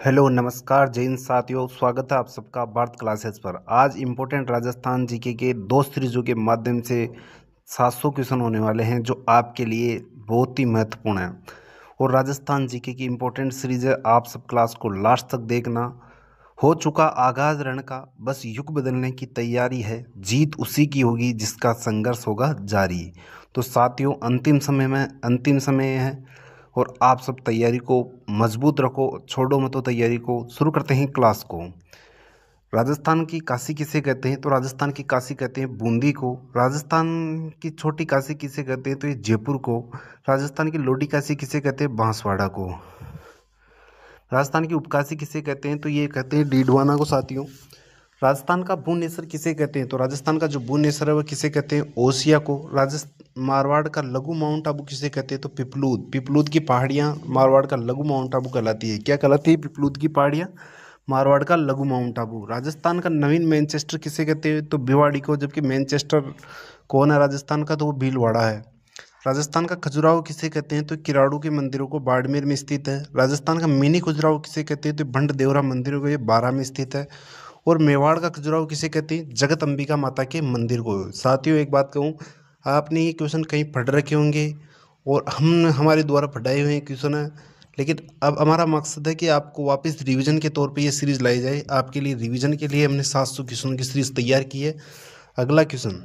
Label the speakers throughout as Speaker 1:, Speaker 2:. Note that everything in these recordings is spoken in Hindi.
Speaker 1: हेलो नमस्कार जय हिंद साथियों, स्वागत है आप सबका भारत क्लासेस पर। आज इम्पोर्टेंट राजस्थान जीके के दो सीरीजों के माध्यम से 700 क्वेश्चन होने वाले हैं जो आपके लिए बहुत ही महत्वपूर्ण है। और राजस्थान जीके की इम्पोर्टेंट सीरीज है, आप सब क्लास को लास्ट तक देखना। हो चुका आगाज रण का, बस युग बदलने की तैयारी है, जीत उसी की होगी जिसका संघर्ष होगा जारी। तो साथियों, अंतिम समय है और आप सब तैयारी को मजबूत रखो, छोड़ो मत तैयारी को। शुरू करते हैं क्लास को। राजस्थान की काशी किसे कहते हैं? तो राजस्थान की काशी कहते हैं बूंदी को। राजस्थान की छोटी काशी किसे कहते हैं? तो ये जयपुर को। राजस्थान की लोडी काशी किसे कहते हैं? बांसवाड़ा को। राजस्थान की उपकाशी किसे कहते हैं? तो ये कहते हैं डीडवाना को साथियों। राजस्थान का भुवनेश्वर किसे कहते हैं? तो राजस्थान का जो भुवनेश्वर है वह किसे कहते हैं? ओसिया को। मारवाड़ का लघु माउंट आबू किसे कहते हैं? तो पिपलूद। पिपलूद की पहाड़ियाँ मारवाड़ का लघु माउंट आबू कहलाती है। क्या कहलाती है? पिपलूद की पहाड़ियाँ मारवाड़ का लघु माउंट आबू। राजस्थान का नवीन मैनचेस्टर किसे कहते हैं? तो भिवाड़ी को। जबकि मैनचेस्टर कौन है राजस्थान का? तो वो भीलवाड़ा है। राजस्थान का खजुराहो किसे कहते हैं? तो किराड़ू के मंदिरों को बाड़मेर में स्थित है। राजस्थान का मिनी खजुराहो किसे कहते हैं? तो भंड देवरा मंदिरों को, ये बारां में स्थित है। और मेवाड़ का खजुराहो किसे कहते हैं? जगत अंबिका माता के मंदिर को। साथियों एक बात कहूँ, आपने ये क्वेश्चन कहीं पढ़ रखे होंगे और हमारे द्वारा पढ़ाए हुए क्वेश्चन है, लेकिन अब हमारा मकसद है कि आपको वापस रिवीजन के तौर पे ये सीरीज़ लाई जाए। आपके लिए रिवीजन के लिए हमने 700 क्वेश्चन की सीरीज़ तैयार की है। अगला क्वेश्चन,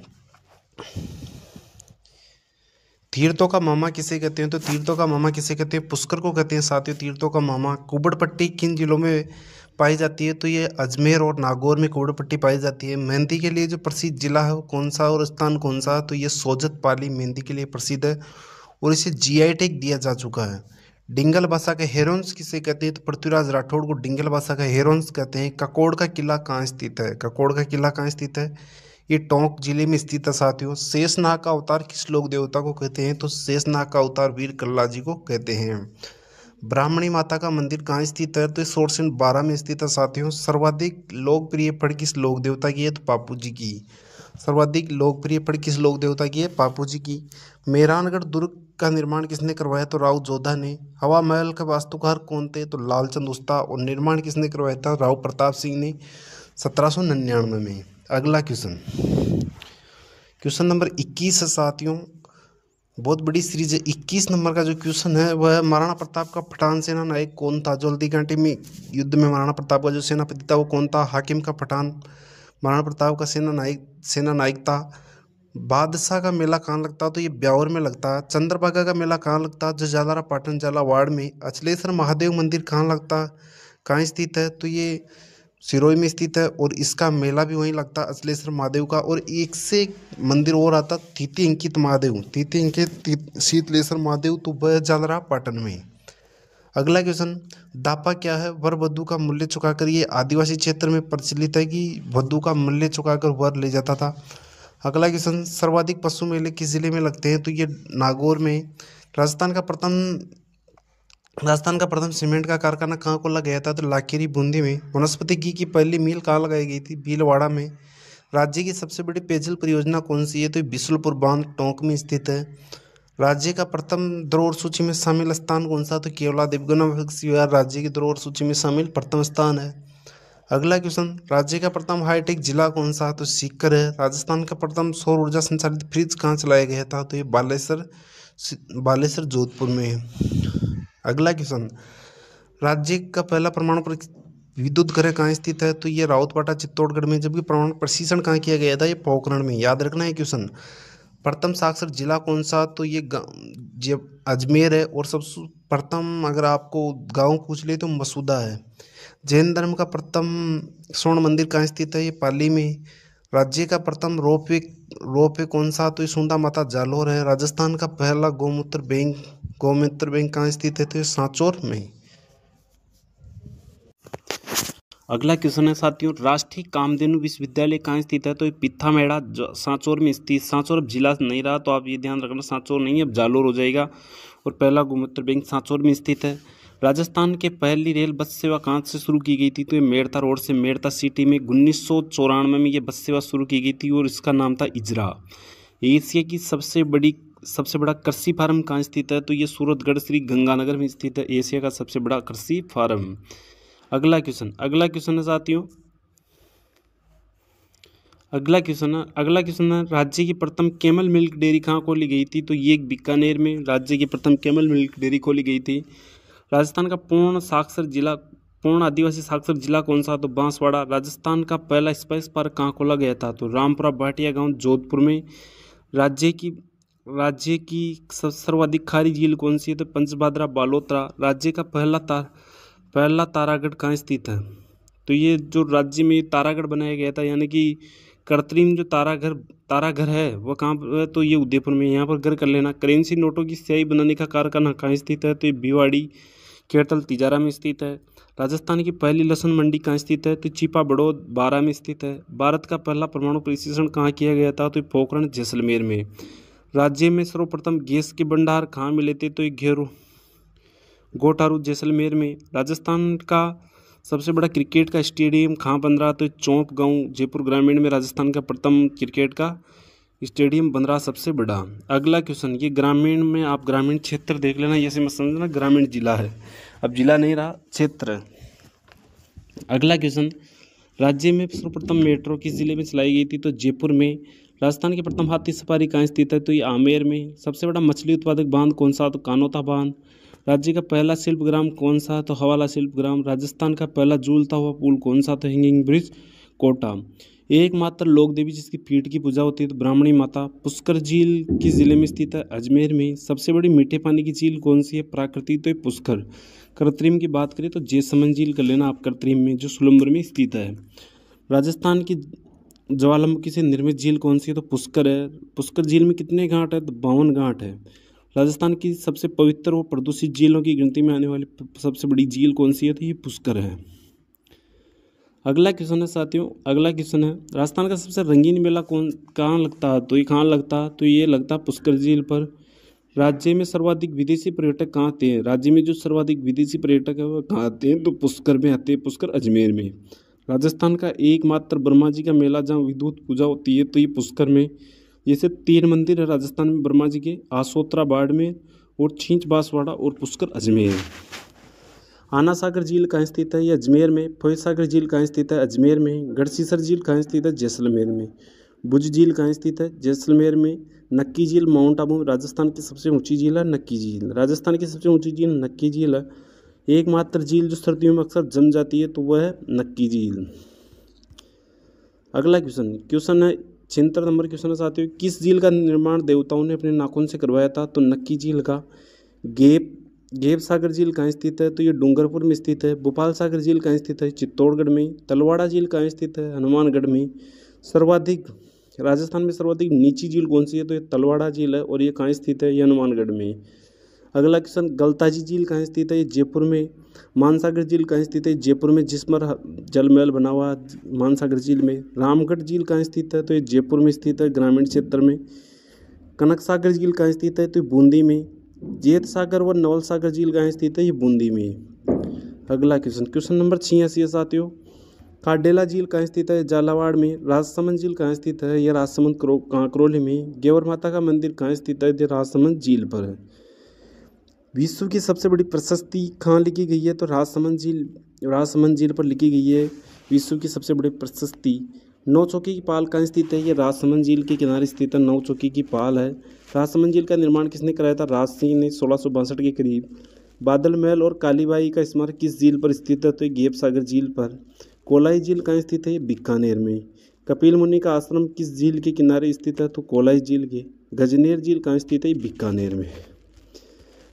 Speaker 1: तीर्थों का मामा किसे कहते हैं? तो तीर्थों का मामा किसे कहते हैं? पुष्कर को कहते हैं साथियों तीर्थों का मामा। कुबड़पट्टी किन जिलों में पाई जाती है? तो ये अजमेर और नागौर में कुबड़पट्टी पाई जाती है। मेहंदी के लिए जो प्रसिद्ध जिला है वो कौन सा और स्थान कौन सा? तो ये सोजत पाली मेहंदी के लिए प्रसिद्ध है और इसे जीआई टैग दिया जा चुका है। डिंगल भाषा के हेरोन्स किसे कहते हैं? तो पृथ्वीराज राठौड़ को डिंगल भाषा का हेरोन्स कहते हैं। ककोड़ का किला कहाँ स्थित है? ककोड़ का किला कहाँ स्थित है? ये टोंक जिले में स्थित है साथियों। शेषनाग का अवतार किस लोक देवता को कहते हैं? तो शेषनाग का अवतार वीर कल्ला जी को कहते हैं। ब्राह्मणी माता का मंदिर कहाँ स्थित है? तो सोरसिंह 12 में स्थित है साथियों। सर्वाधिक लोकप्रिय फड़ किस लोक देवता की है? तो बापू जी की। सर्वाधिक लोकप्रिय फड़ किस लोक देवता की है? बापू जी की। मेहरानगढ़ दुर्ग का निर्माण किसने करवाया? तो राव जोधा ने। हवा महल के वास्तुकार कौन थे? तो लालचंद उस्ता। और निर्माण किसने करवाया था? राव प्रताप सिंह ने 1799 में। अगला क्वेश्चन, क्वेश्चन नंबर 21 है साथियों। बहुत बड़ी सीरीज है। 21 नंबर का जो क्वेश्चन है वह है महाराणा प्रताप का पठान सेना नायक कौन था? जो हल्दी घाटी में युद्ध में महाराणा प्रताप का जो सेनापति था वो कौन था? हाकिम का पठान महाराणा प्रताप का सेना नायक था। बादशाह का मेला कहाँ लगता? तो ये ब्यावर में लगता है। चंद्रभागा का मेला कहाँ लगता? जो जालारा पाटन झालावाड़ में। अचलेश्वर महादेव मंदिर कहाँ लगता, कहाँ स्थित है? तो ये सिरोही में स्थित है और इसका मेला भी वहीं लगता है अचलेश्वर महादेव का। और एक से एक मंदिर और आता, तिथि अंकित महादेव, तिथि अंकित शीतलेश्वर महादेव, तो वह जालरा पाटन में। अगला क्वेश्चन, दापा क्या है? वर वधु का मूल्य चुकाकर। ये आदिवासी क्षेत्र में प्रचलित है कि वधु का मूल्य चुकाकर वर ले जाता था। अगला क्वेश्चन, सर्वाधिक पशु मेले किस जिले में लगते हैं? तो ये नागौर में। राजस्थान का प्रथम सीमेंट का कारखाना कहाँ खोला गया था? तो लाखेरी बूंदी में। वनस्पति घी की पहली मिल कहाँ लगाई गई थी? भीलवाड़ा में। राज्य की सबसे बड़ी पेयजल परियोजना कौन सी है? तो बिसुलपुर बांध टोंक में स्थित है। राज्य का प्रथम धरोहर सूची में शामिल स्थान कौन सा? तो केवला देवगना विहार राज्य की धरोहर सूची में शामिल प्रथम स्थान है। अगला क्वेश्चन, राज्य का प्रथम हाईटेक जिला कौन सा? तो सीकर है। राजस्थान का प्रथम सौर ऊर्जा संचालित फ्रिज कहाँ चलाया गया था? तो ये बालेश्वर जोधपुर में है। अगला क्वेश्चन, राज्य का पहला परमाणु विद्युत घर कहाँ स्थित है? तो ये राउतपाटा चित्तौड़गढ़ में। जबकि परमाणु प्रशिक्षण कहाँ किया गया था? ये पोखरण में। याद रखना है क्वेश्चन। प्रथम साक्षर जिला कौन सा? तो ये अजमेर है। और सबसे प्रथम अगर आपको गांव पूछ ले तो मसूदा है। जैन धर्म का प्रथम स्वर्ण मंदिर कहाँ स्थित है? ये पाली में। राज्य का प्रथम रोपवे कौन सा? तो ये सुंदा माता जालोर है। राजस्थान का पहला गौमूत्र बैंक कहाँ स्थित है? तो ये सांचौर में। अगला क्वेश्चन है साथियों, राष्ट्रीय कामधेनु विश्वविद्यालय कहाँ स्थित है? तो ये पिथामेड़ा सांचौर में स्थित। सांचौर अब जिला नहीं रहा तो आप ये ध्यान रखना, सांचौर नहीं अब जालोर हो जाएगा। और पहला गौमूत्र बैंक सांचौर में स्थित है। राजस्थान के पहली रेल बस सेवा कहाँ से शुरू की गई थी? तो ये मेड़ता रोड से मेड़ता सिटी में 1994 में ये बस सेवा शुरू की गई थी और इसका नाम था इजरा। एशिया की सबसे बड़ा कृषि फार्म कहाँ स्थित है? तो ये सूरतगढ़ श्री गंगानगर में स्थित है, एशिया का सबसे बड़ा कृषि फार्म।
Speaker 2: अगला क्वेश्चन है साथियों, अगला क्वेश्चन है राज्य की प्रथम कैमल मिल्क डेयरी कहाँ खोली गई थी? तो ये बीकानेर में राज्य की प्रथम कैमल मिल्क डेयरी खोली गई थी। राजस्थान का पूर्ण आदिवासी साक्षर जिला कौन सा? तो बांसवाड़ा। राजस्थान का पहला स्पाइस पार्क कहाँ खोला गया था? तो रामपुरा भाटिया गांव जोधपुर में। राज्य की सर्वाधिक खारी झील कौन सी है? तो पंचभाद्रा बालोतरा। राज्य का पहला तारागढ़ कहाँ स्थित है? तो ये जो राज्य में तारागढ़ बनाया गया था, यानी कि कृत्रिम जो ताराघर है वो कहाँ पर है? तो ये उदयपुर में। यहाँ पर घर कर लेना। करेंसी नोटों की स्याही बनाने का कारखाना कहाँ स्थित है? तो ये भिवाड़ी केरतल तिजारा में स्थित है। राजस्थान की पहली लहसुन मंडी कहाँ स्थित है? तो चिपा बड़ौद बारा में स्थित है। भारत का पहला परमाणु परीक्षण कहाँ किया गया था? तो पोखरण जैसलमेर में। राज्य में सर्वप्रथम गैस के भंडार कहाँ मिले थे? तो ये गोटारू जैसलमेर में। राजस्थान का सबसे बड़ा क्रिकेट का स्टेडियम कहाँ बन रहा? तो चौंक गांव जयपुर ग्रामीण में राजस्थान का प्रथम क्रिकेट का स्टेडियम बन रहा सबसे बड़ा। अगला क्वेश्चन, ये ग्रामीण में आप ग्रामीण क्षेत्र देख लेना, ये से मत समझना ग्रामीण जिला है, अब जिला नहीं रहा, क्षेत्र। अगला क्वेश्चन, राज्य में सर्वप्रथम मेट्रो किस जिले में चलाई गई थी? तो जयपुर में। राजस्थान की प्रथम हाथी सफारी कहाँ स्थित है? तो ये आमेर में। सबसे बड़ा मछली उत्पादक बांध कौन सा? तो कानोता बांध। राज्य का पहला शिल्पग्राम कौन सा? तो हवाला शिल्पग्राम। राजस्थान का पहला झूलता हुआ पुल कौन सा? तो हैंगिंग ब्रिज कोटा। एकमात्र लोक देवी जिसकी पीठ की पूजा होती है तो ब्राह्मणी माता। पुष्कर झील किस जिले में स्थित है? अजमेर में। सबसे बड़ी मीठे पानी की झील कौन सी है? प्राकृतिक तो ये पुष्कर। कृत्रिम की बात करें तो जैसमंद झील कर लेना आप, कृत्रिम में, जो सोलंबर में स्थित है। राजस्थान की ज्वालामुखी से निर्मित झील कौन सी है? तो पुष्कर है। पुष्कर झील में कितने घाट है? तो 52 घाट है। राजस्थान की सबसे पवित्र और प्रदूषित झीलों की गिनती में आने वाली सबसे बड़ी झील कौन सी है? तो ये पुष्कर है। अगला क्वेश्चन है साथियों, अगला क्वेश्चन है, राजस्थान का सबसे रंगीन मेला कहाँ लगता है? तो ये कहाँ लगता है? तो ये लगता है पुष्कर झील पर। राज्य में सर्वाधिक विदेशी पर्यटक कहाँ आते हैं? राज्य में जो सर्वाधिक विदेशी पर्यटक है वो कहाँ आते हैं? तो पुष्कर में आते हैं, पुष्कर अजमेर में। राजस्थान का एकमात्र ब्रह्मा जी का मेला जहाँ विद्युत पूजा होती है तो ये पुष्कर में। जैसे 3 मंदिर है राजस्थान में ब्रह्मा जी के, आसोत्रा बाड़मेर और छींच बांसवाड़ा और पुष्कर अजमेर। आना सागर झील कहाँ स्थित है? ये अजमेर में। फतेह सागर झील कहाँ स्थित है? अजमेर में। गढ़सीसर झील कहाँ स्थित है? जैसलमेर में। भुज झील कहाँ स्थित है? जैसलमेर में। नक्की झील माउंट आबू में। राजस्थान की सबसे ऊंची झील है नक्की झील। राजस्थान की सबसे ऊंची झील नक्की झील है। एकमात्र झील जो सर्दियों में अक्सर जम जाती है तो वह है नक्की झील। अगला क्वेश्चन है 76 नंबर क्वेश्चन है साथियों, किस झील का निर्माण देवताओं ने अपने नाखून से करवाया था? तो नक्की झील का। गेप सागर झील कहाँ स्थित है? तो ये डूंगरपुर में स्थित है। भोपाल सागर झील कहाँ स्थित है? चित्तौड़गढ़ में। तलवाड़ा झील कहाँ स्थित है? हनुमानगढ़ में। राजस्थान में सर्वाधिक नीची झील कौन सी है? तो ये तलवाड़ा झील है और ये कहाँ स्थित है? ये हनुमानगढ़ में। अगला क्वेश्चन, गलताजी झील कहाँ स्थित है? ये जयपुर में। मानसागर झील कहाँ स्थित है? जयपुर में, जिसमें जलमहल बना हुआ मानसागर झील में। रामगढ़ झील कहाँ स्थित है? तो ये जयपुर में स्थित है, ग्रामीण क्षेत्र में। कनक सागर झील कहाँ स्थित है? तो बूंदी में। जेत सागर व नवल सागर झील कहाँ स्थित है? ये बूंदी में। अगला क्वेश्चन नंबर 86 है साथियों, काडेला झील कहाँ स्थित है? झालावाड़ में। राजसमंद झील कहाँ स्थित है? यह राजसमंद कांकरोली में। गेवर माता का मंदिर कहाँ स्थित है? यह राजसमंद झील पर है। विश्व की सबसे बड़ी प्रशस्ति कहाँ लिखी गई है? तो राजसमंद झील पर लिखी गई है विश्व की सबसे बड़ी प्रशस्ति। नौचौकी की पाल कहाँ स्थित है? ये राजसमंद झील के किनारे स्थित है, नौचौकी की पाल है। राजसमंद झील का निर्माण किसने कराया था? राज सिंह ने 1662 के करीब। बादल महल और कालीबाई का स्मारक किस झील पर स्थित है? तो गेप सागर झील पर। कोलाई झील कहाँ स्थित है? बीकानेर में। कपिल मुनि का आश्रम किस झील के किनारे स्थित है? तो कोलाई झील के। गजनेर झील कहाँ स्थित है? बीकानेर में।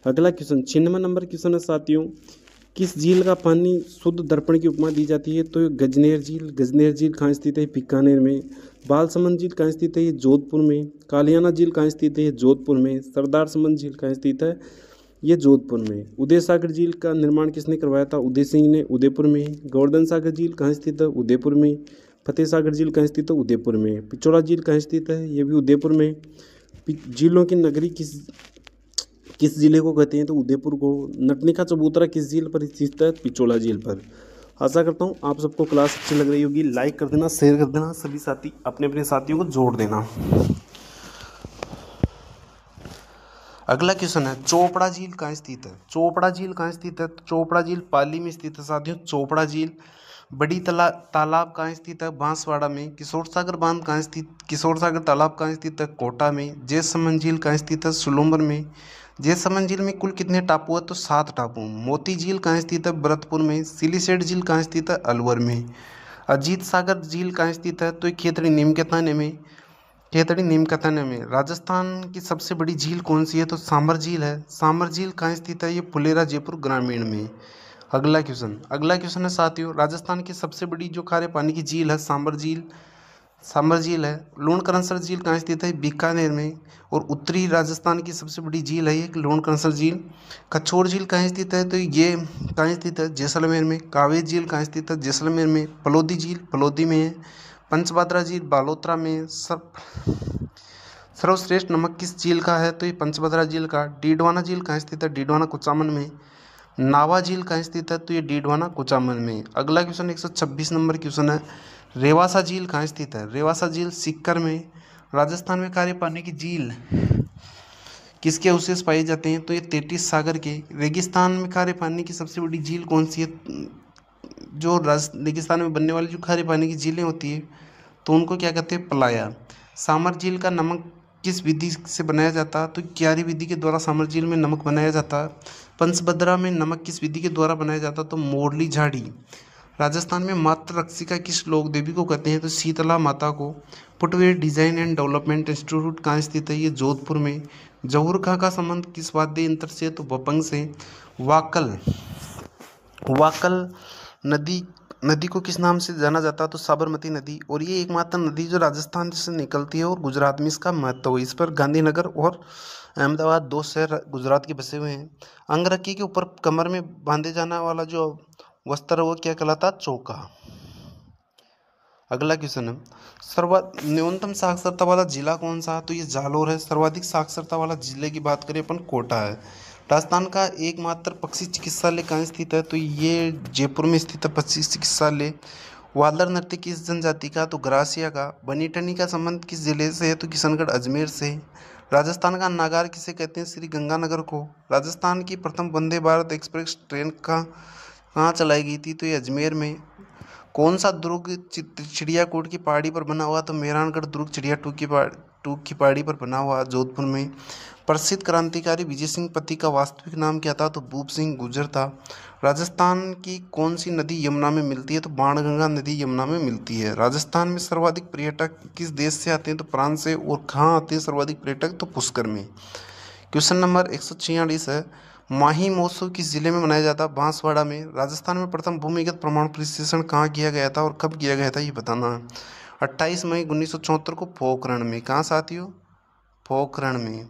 Speaker 2: अगला क्वेश्चन 96 नंबर क्वेश्चन है साथियों, किस झील का पानी शुद्ध दर्पण की उपमा दी जाती है? तो गजनेर झील कहाँ स्थित है? बीकानेर में। बालसमंद झील कहाँ स्थित है? ये जोधपुर में। कालियाना झील कहाँ स्थित है? ये जोधपुर में। सरदार समंद झील कहाँ स्थित है? ये जोधपुर में। उदय सागर झील का निर्माण किसने करवाया था? उदय सिंह ने, उदयपुर में। गोवर्धन सागर झील कहाँ स्थित है? उदयपुर में। फतेह सागर झील कहाँ स्थित है? उदयपुर में। पिछोला झील कहाँ स्थित है? ये भी उदयपुर में। झीलों की नगरी किस जिले को कहते हैं? तो उदयपुर को। नटनी का चबूतरा किस झील पर स्थित है? पिछोला झील पर। आशा करता हूँ आप सबको क्लास अच्छी लग रही होगी। लाइक कर देना, शेयर कर देना, सभी साथी अपने अपने साथियों को जोड़ देना।
Speaker 1: अगला क्वेश्चन है, चोपड़ा झील कहाँ स्थित है? चोपड़ा झील कहाँ स्थित है? तो चोपड़ा झील पाली में स्थित है साथियों, चोपड़ा झील। बड़ी तालाब कहाँ स्थित है? बांसवाड़ा में। किशोर सागर बांध कहाँ स्थित, किशोर सागर तालाब कहाँ स्थित है? कोटा में। जैसमंद झील कहाँ स्थित है? सुलूम्बर में। जैसमंद झील में कुल कितने टापू है? तो 7 टापू। मोती झील कहाँ स्थित है? भरतपुर में। सिलीसेट झील कहाँ स्थित है? अलवर में। अजीत सागर झील कहाँ स्थित है? तो ये खेतड़ी नीमकेतन में, खेतड़ी नीमकथन में। राजस्थान की सबसे बड़ी झील कौन सी है? तो सामर झील है। सामर झील कहाँ स्थित है? ये फुलेरा जयपुर ग्रामीण में। अगला क्वेश्चन है साथियों, राजस्थान की सबसे बड़ी जो खारे पानी की झील है सामर झील, सामर झील है। लूणकरनसर झील कहाँ स्थित है? बीकानेर में। और उत्तरी राजस्थान की सबसे बड़ी झील है ये लूणकरनसर झील। कछोर झील कहाँ स्थित है? तो ये कहाँ स्थित है? जैसलमेर में। कावेरी झील कहाँ स्थित है? जैसलमेर में। फलोदी झील फलोदी में है। पंचभद्रा झील बालोतरा में। सर्वश्रेष्ठ नमक किस झील का है? तो ये पंचभद्रा झील का। डीडवाना झील कहाँ स्थित है? डीडवाना कुचामन में। नावा झील कहाँ स्थित है? तो ये डीडवाना कुचामन में। अगला क्वेश्चन 126 नंबर क्वेश्चन है, रेवासा झील कहाँ स्थित है? रेवासा झील सीकर में। राजस्थान में खारे पानी की झील किसके अवशेष पाए जाते हैं? तो ये तेतीस सागर के। रेगिस्तान में खारे पानी की सबसे बड़ी झील कौन सी है? जो रेगिस्तान में बनने वाली जो खारे पानी की झीलें होती है तो उनको क्या कहते हैं? पलाया। सामर झील का नमक किस विधि से बनाया जाता है? तो क्यारी विधि के द्वारा सामर झील में नमक बनाया जाता है। पंचभद्रा में नमक किस विधि के द्वारा बनाया जाता है? तो मोरली झाड़ी। राजस्थान में मातृ रक्षिका किस लोक देवी को कहते हैं? तो शीतला माता को। Footwear design and development institute कहाँ स्थित है? ये जोधपुर में। जहुर खां का संबंध किस वाद्य यंत्र से? तो वपंग से। वाकल वाकल नदी नदी को किस नाम से जाना जाता है? तो साबरमती नदी। और ये एकमात्र नदी जो राजस्थान से निकलती है और गुजरात में इसका महत्व है। इस पर गांधीनगर और अहमदाबाद 2 शहर गुजरात के बसे हुए हैं। अंगरखी के ऊपर कमर में बांधे जाने वाला जो वस्त्र है वो क्या कहलाता है? चोका। अगला क्वेश्चन है, न्यूनतम साक्षरता वाला जिला कौन सा है? तो ये जालोर है। सर्वाधिक साक्षरता वाला जिले की बात करें अपन, कोटा है। राजस्थान का एकमात्र पक्षी चिकित्सालय कहाँ स्थित है? तो ये जयपुर में स्थित है पक्षी चिकित्सालय। वालर नृत्य किस जनजाति का? तो ग्रासिया का। बनीटनी का संबंध किस जिले से है? तो किशनगढ़ अजमेर से। राजस्थान का नागार किसे कहते हैं? श्री गंगानगर को। राजस्थान की प्रथम वंदे भारत एक्सप्रेस ट्रेन कहाँ चलाई गई थी? तो ये अजमेर में। कौन सा दुर्ग चिड़ियाकूट की पहाड़ी पर बना हुआ? तो मेहरानगढ़ दुर्ग टूक की पहाड़ी पर बना हुआ जोधपुर में। प्रसिद्ध क्रांतिकारी विजय सिंह पति का वास्तविक नाम क्या था? तो भूप सिंह गुर्जर था। राजस्थान की कौन सी नदी यमुना में मिलती है? तो बाणगंगा नदी यमुना में मिलती है। राजस्थान में सर्वाधिक पर्यटक किस देश से आते हैं? तो फ्रांस से। और कहाँ आते हैं सर्वाधिक पर्यटक? तो पुष्कर में। क्वेश्चन नंबर 146 है, माही महोत्सव किस जिले में मनाया जाता है? बांसवाड़ा में। राजस्थान में प्रथम भूमिगत प्रमाण परीक्षण कहाँ किया गया था और कब किया गया था? ये बताना है। 28 मई 1974 को पोखरण में। कहाँ साथियों? पोखरण में।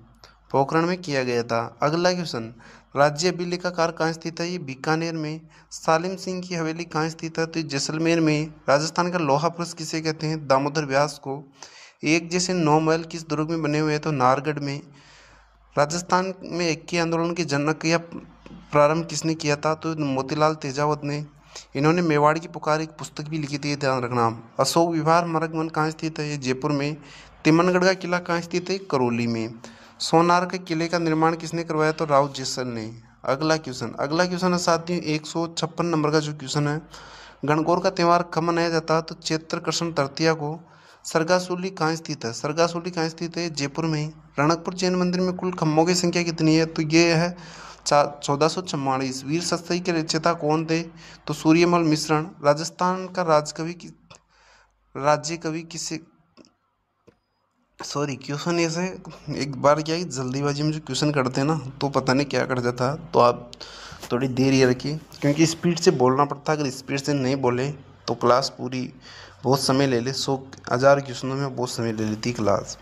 Speaker 1: पोखरण में किया गया था। अगला क्वेश्चन, राज्य अभिलेखागार कहाँ स्थित है? ये बीकानेर में। सालिम सिंह की हवेली कहाँ स्थित है? तो जैसलमेर में। राजस्थान का लोहा पुरुष किसे कहते हैं? दामोदर व्यास को। एक जैसे 9 महल किस दुर्ग में बने हुए हैं? तो नाहरगढ़ में। राजस्थान में इक्की आंदोलन की जनक या प्रारंभ किसने किया था? तो मोतीलाल तेजावत ने। इन्होंने मेवाड़ की पुकार एक पुस्तक भी लिखी थी, ध्यान रखना। अशोक विहार मरग वन कहाँ स्थित है? ये जयपुर में। तिमनगढ़ का किला कहाँ स्थित है? करौली में। सोनार के किले का निर्माण किसने करवाया? तो राव जेसल ने। अगला क्वेश्चन है साथियों 156 नंबर का जो क्वेश्चन है, गणगौर का त्यौहार कब मनाया जाता है? तो चैत्र कृष्ण तृतीया को। सरगासुली कहाँ स्थित है? सरगासुली कहाँ स्थित है? जयपुर में। रणकपुर जैन मंदिर में कुल खम्भों की संख्या कितनी है? तो ये है 1444। वीर सत्सई के रचयिता कौन थे? तो सूर्यमल मिश्रण। राजस्थान का राज्य कवि किसे, सॉरी क्वेश्चन ऐसे एक बार क्या है, जल्दीबाजी में जो क्वेश्चन करते हैं ना तो पता नहीं क्या कर जाता है, तो आप थोड़ी देर ये रखिए क्योंकि स्पीड से बोलना पड़ता है। अगर स्पीड से नहीं बोले तो क्लास पूरी बहुत समय ले ले, 100,000 क्वेश्चनों में बहुत समय ले लेती क्लास।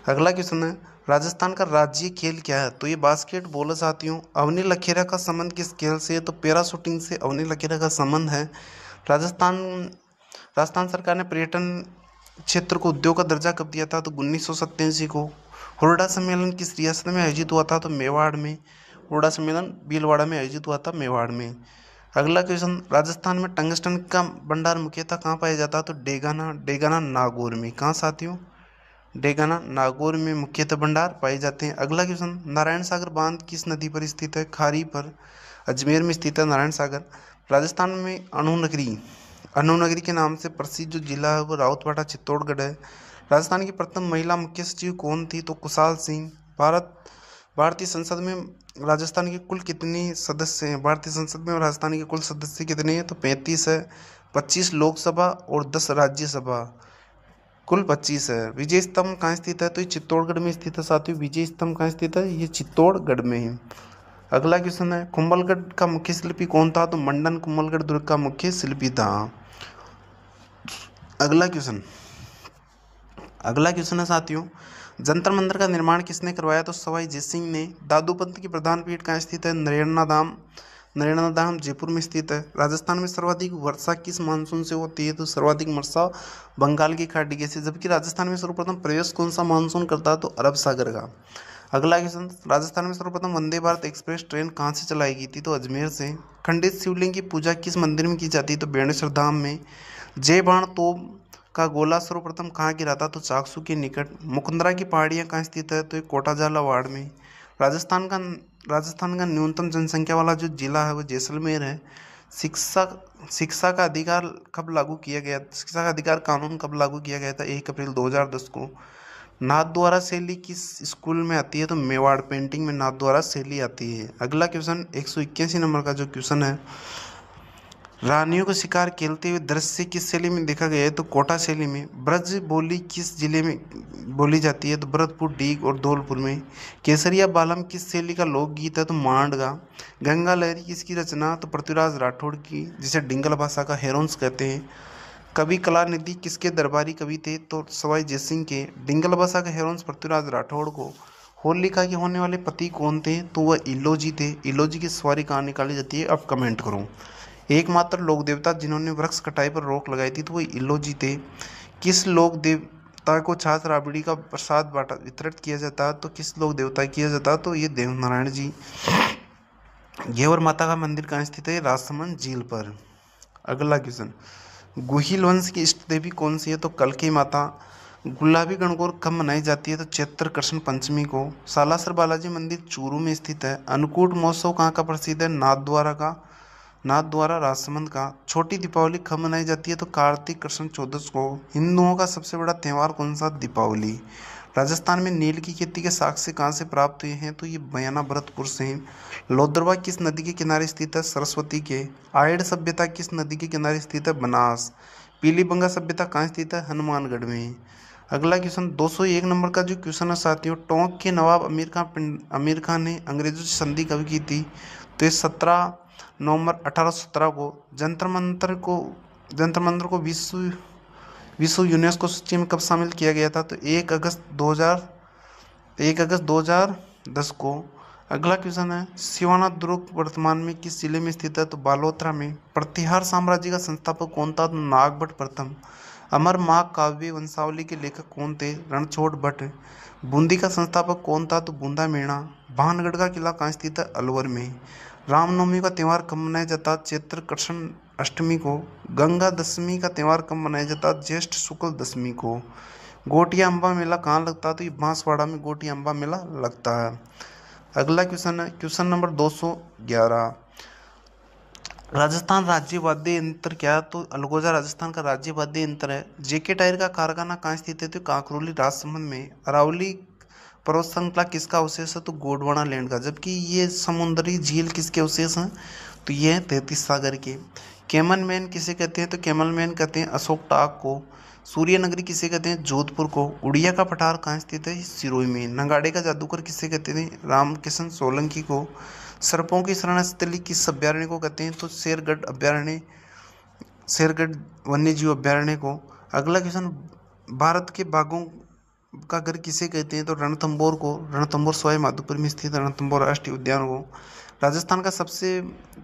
Speaker 1: अगला क्वेश्चन है, राजस्थान का राज्य खेल क्या है? तो ये बास्केटबॉल है साथियों। अवनी लखेरा का संबंध किस खेल से है? तो पैराशूटिंग से अवनी लखेरा का संबंध है। राजस्थान सरकार ने पर्यटन क्षेत्र को उद्योग का दर्जा कब दिया था? तो 1987 को। हुरडा सम्मेलन किस रियासत में आयोजित हुआ था? तो मेवाड़ में। हुरडा सम्मेलन भीलवाड़ा में आयोजित हुआ था, मेवाड़ में। अगला क्वेश्चन, राजस्थान में टंगस्टन का भंडार मुख्यतः कहाँ पाया जाता है? तो डेगाना नागौर में। कहाँ साथियों? डेगाना नागौर में मुख्यतः भंडार पाए जाते हैं। अगला क्वेश्चन, नारायण सागर बांध किस नदी पर स्थित है? खारी पर। अजमेर में स्थित है नारायण सागर। राजस्थान में अनु नगरी के नाम से प्रसिद्ध जो जिला है वो राउतवाड़ा चित्तौड़गढ़ है। राजस्थान की प्रथम महिला मुख्य सचिव कौन थी? तो कुशाल सिंह। भारतीय संसद में राजस्थान के कुल कितने सदस्य हैं? भारतीय संसद में राजस्थान के कुल सदस्य कितने हैं? तो 35 है। 25 लोकसभा और 10 राज्यसभा, कुल 25 है। विजय स्तंभ कहाँ स्थित है? तो ये चित्तौड़गढ़ में स्थित है साथियों। विजय स्तंभ कहाँ स्थित है? ये चित्तौड़गढ़ में है। अगला क्वेश्चन है, कुंभलगढ़ का मुख्य शिल्पी कौन था? तो मंडन कुंभलगढ़ दुर्ग का मुख्य शिल्पी था। अगला क्वेश्चन है साथियों, जंतर मंतर का निर्माण किसने करवाया? तो सवाई जय सिंह ने। दादू पंत की प्रधान पीठ कहाँ स्थित है? नरेन्द्रनाधाम जयपुर में स्थित है। राजस्थान में सर्वाधिक वर्षा किस मानसून से होती है? तो सर्वाधिक वर्षा बंगाल की खाड़ी से। जबकि राजस्थान में सर्वप्रथम प्रवेश कौन सा मानसून करता है? तो अरब सागर का। अगला क्वेश्चन, राजस्थान में सर्वप्रथम वंदे भारत एक्सप्रेस ट्रेन कहाँ से चलाई गई थी? तो अजमेर से। खंडित शिवलिंग की पूजा किस मंदिर में की जाती है? तो बेणेश्वर धाम में। जय बाण तोप का गोला सर्वप्रथम कहाँ गिरा था? तो चाकसू के निकट। मुकुंदरा की पहाड़ियाँ कहाँ स्थित है? तो ये कोटाजाला वाड़ में। राजस्थान का न्यूनतम जनसंख्या वाला जो जिला है वो जैसलमेर है। शिक्षा शिक्षा का अधिकार कब लागू किया गया? शिक्षा का अधिकार कानून कब लागू किया गया था? 1 अप्रैल 2010 को। नाथद्वारा शैली किस स्कूल में आती है? तो मेवाड़ पेंटिंग में नाथद्वारा शैली आती है। अगला क्वेश्चन 181 नंबर का जो क्वेश्चन है, रानियों को शिकार खेलते हुए दृश्य किस शैली में देखा गया है? तो कोटा शैली में। ब्रज बोली किस जिले में बोली जाती है? तो भरतपुर, डीग और धौलपुर में। केसरिया बालम किस शैली का लोकगीत है? तो मांड का। गंगा लहरी किसकी रचना? तो पृथ्वीराज राठौड़ की, जिसे डिंगल भाषा का हेरोंस कहते हैं। कवि कलानिधि किसके दरबारी कवि थे? तो सवाई जयसिंह के। डिंगल भाषा का हेरोंस पृथ्वीराज राठौड़ को। होलिका के होने वाले पति कौन थे? तो वह इलोजी थे। इलोजी की सवारी कहाँ निकाली जाती है? अब कमेंट करो। एकमात्र लोक देवता जिन्होंने वृक्ष कटाई पर रोक लगाई थी तो वो इलोजी थे। किस लोक देवता को छाछ राबड़ी का प्रसाद बांटा वितरित किया जाता है? तो किस लोक देवता किया जाता है? तो ये देवनारायण जी। घेवर माता का मंदिर कहाँ स्थित है? राजसमंद झील पर। अगला क्वेश्चन, गुहिल वंश की इष्ट देवी कौन सी है? तो कल्की माता। गुलाबी गणगौर कब मनाई जाती है? तो चैत्र कृष्ण पंचमी को। सालासर बालाजी मंदिर चूरू में स्थित है। अन्नकूट महोत्सव कहाँ का प्रसिद्ध है? नाथद्वारा राजसमंद का। छोटी दीपावली कब मनाई जाती है? तो कार्तिक कृष्ण चौदस को। हिंदुओं का सबसे बड़ा त्यौहार कौन सा? दीपावली। राजस्थान में नील की खेती के साक्ष्य कहाँ से प्राप्त हुए हैं? तो ये बयाना भरतपुर से। लोदरवा किस नदी के किनारे स्थित है? सरस्वती के। आयड़ सभ्यता किस नदी के किनारे स्थित है? बनास। पीलीबंगा सभ्यता कहाँ स्थित है? हनुमानगढ़ में। अगला क्वेश्चन 201 नंबर का जो क्वेश्चन है साथियों, टोंक के नवाब अमीर खान ने अंग्रेजों से संधि कब की थी? तो ये 17 नवंबर 1817 को। जंतर मंतर को विश्व यूनेस्को सूची में कब शामिल किया गया था? तो 1 अगस्त 2010 को। अगला क्वेश्चन है, शिवाना दुर्ग वर्तमान में किस जिले में स्थित है? तो बालोतरा में। प्रतिहार साम्राज्य का संस्थापक कौन था? तो नागभट्ट प्रथम। अमर माघ काव्य वंशावली के लेखक कौन थे? रणछोड़ भट्ट। बूंदी का संस्थापक कौन था? तो बूंदा मेणा। भानगढ़ का किला कहाँ स्थित है? अलवर में। रामनवमी का त्यौहार कब मनाया जाता है? चैत्र कृष्ण अष्टमी को। गंगा दशमी का त्यौहार कब मनाया जाता है? ज्येष्ठ शुक्ल दशमी को। गोटिया अम्बा मेला कहाँ लगता है? तो ये बांसवाड़ा में गोटिया अम्बा मेला लगता है। अगला क्वेश्चन है क्वेश्चन नंबर 211, राजस्थान राज्य वाद्य यंत्र क्या है? तो अलगोजा राजस्थान का राज्य वाद्य यंत्र है। जेके टायर का कारखाना कहाँ स्थित है? तो कांकरोली राजसमंद में। अरावली पर्वत श्रृंखला किसका अवशेष है? तो गोंडवाना लैंड का। जबकि ये समुद्री झील किसके अवशेष हैं? तो ये है 33 सागर के। कैमल मैन किसे कहते हैं? तो कैमल मैन कहते हैं अशोक टाक को। सूर्य नगरी किसे कहते हैं? जोधपुर को। उड़िया का पठार कहाँ स्थित है? सिरोही में। नगाड़े का जादूगर किसे कहते थे? रामकिशन सोलंकी को। सर्पों की शरणस्थली किस अभ्यारण्य को कहते हैं? तो शेरगढ़ वन्य जीव अभ्यारण्य को। अगला क्वेश्चन, भारत के बाघों का घर किसे कहते हैं? तो रणथंभौर को। रणथंभौर सवाई माधोपुर में स्थित रणथंभौर राष्ट्रीय उद्यान को। राजस्थान का सबसे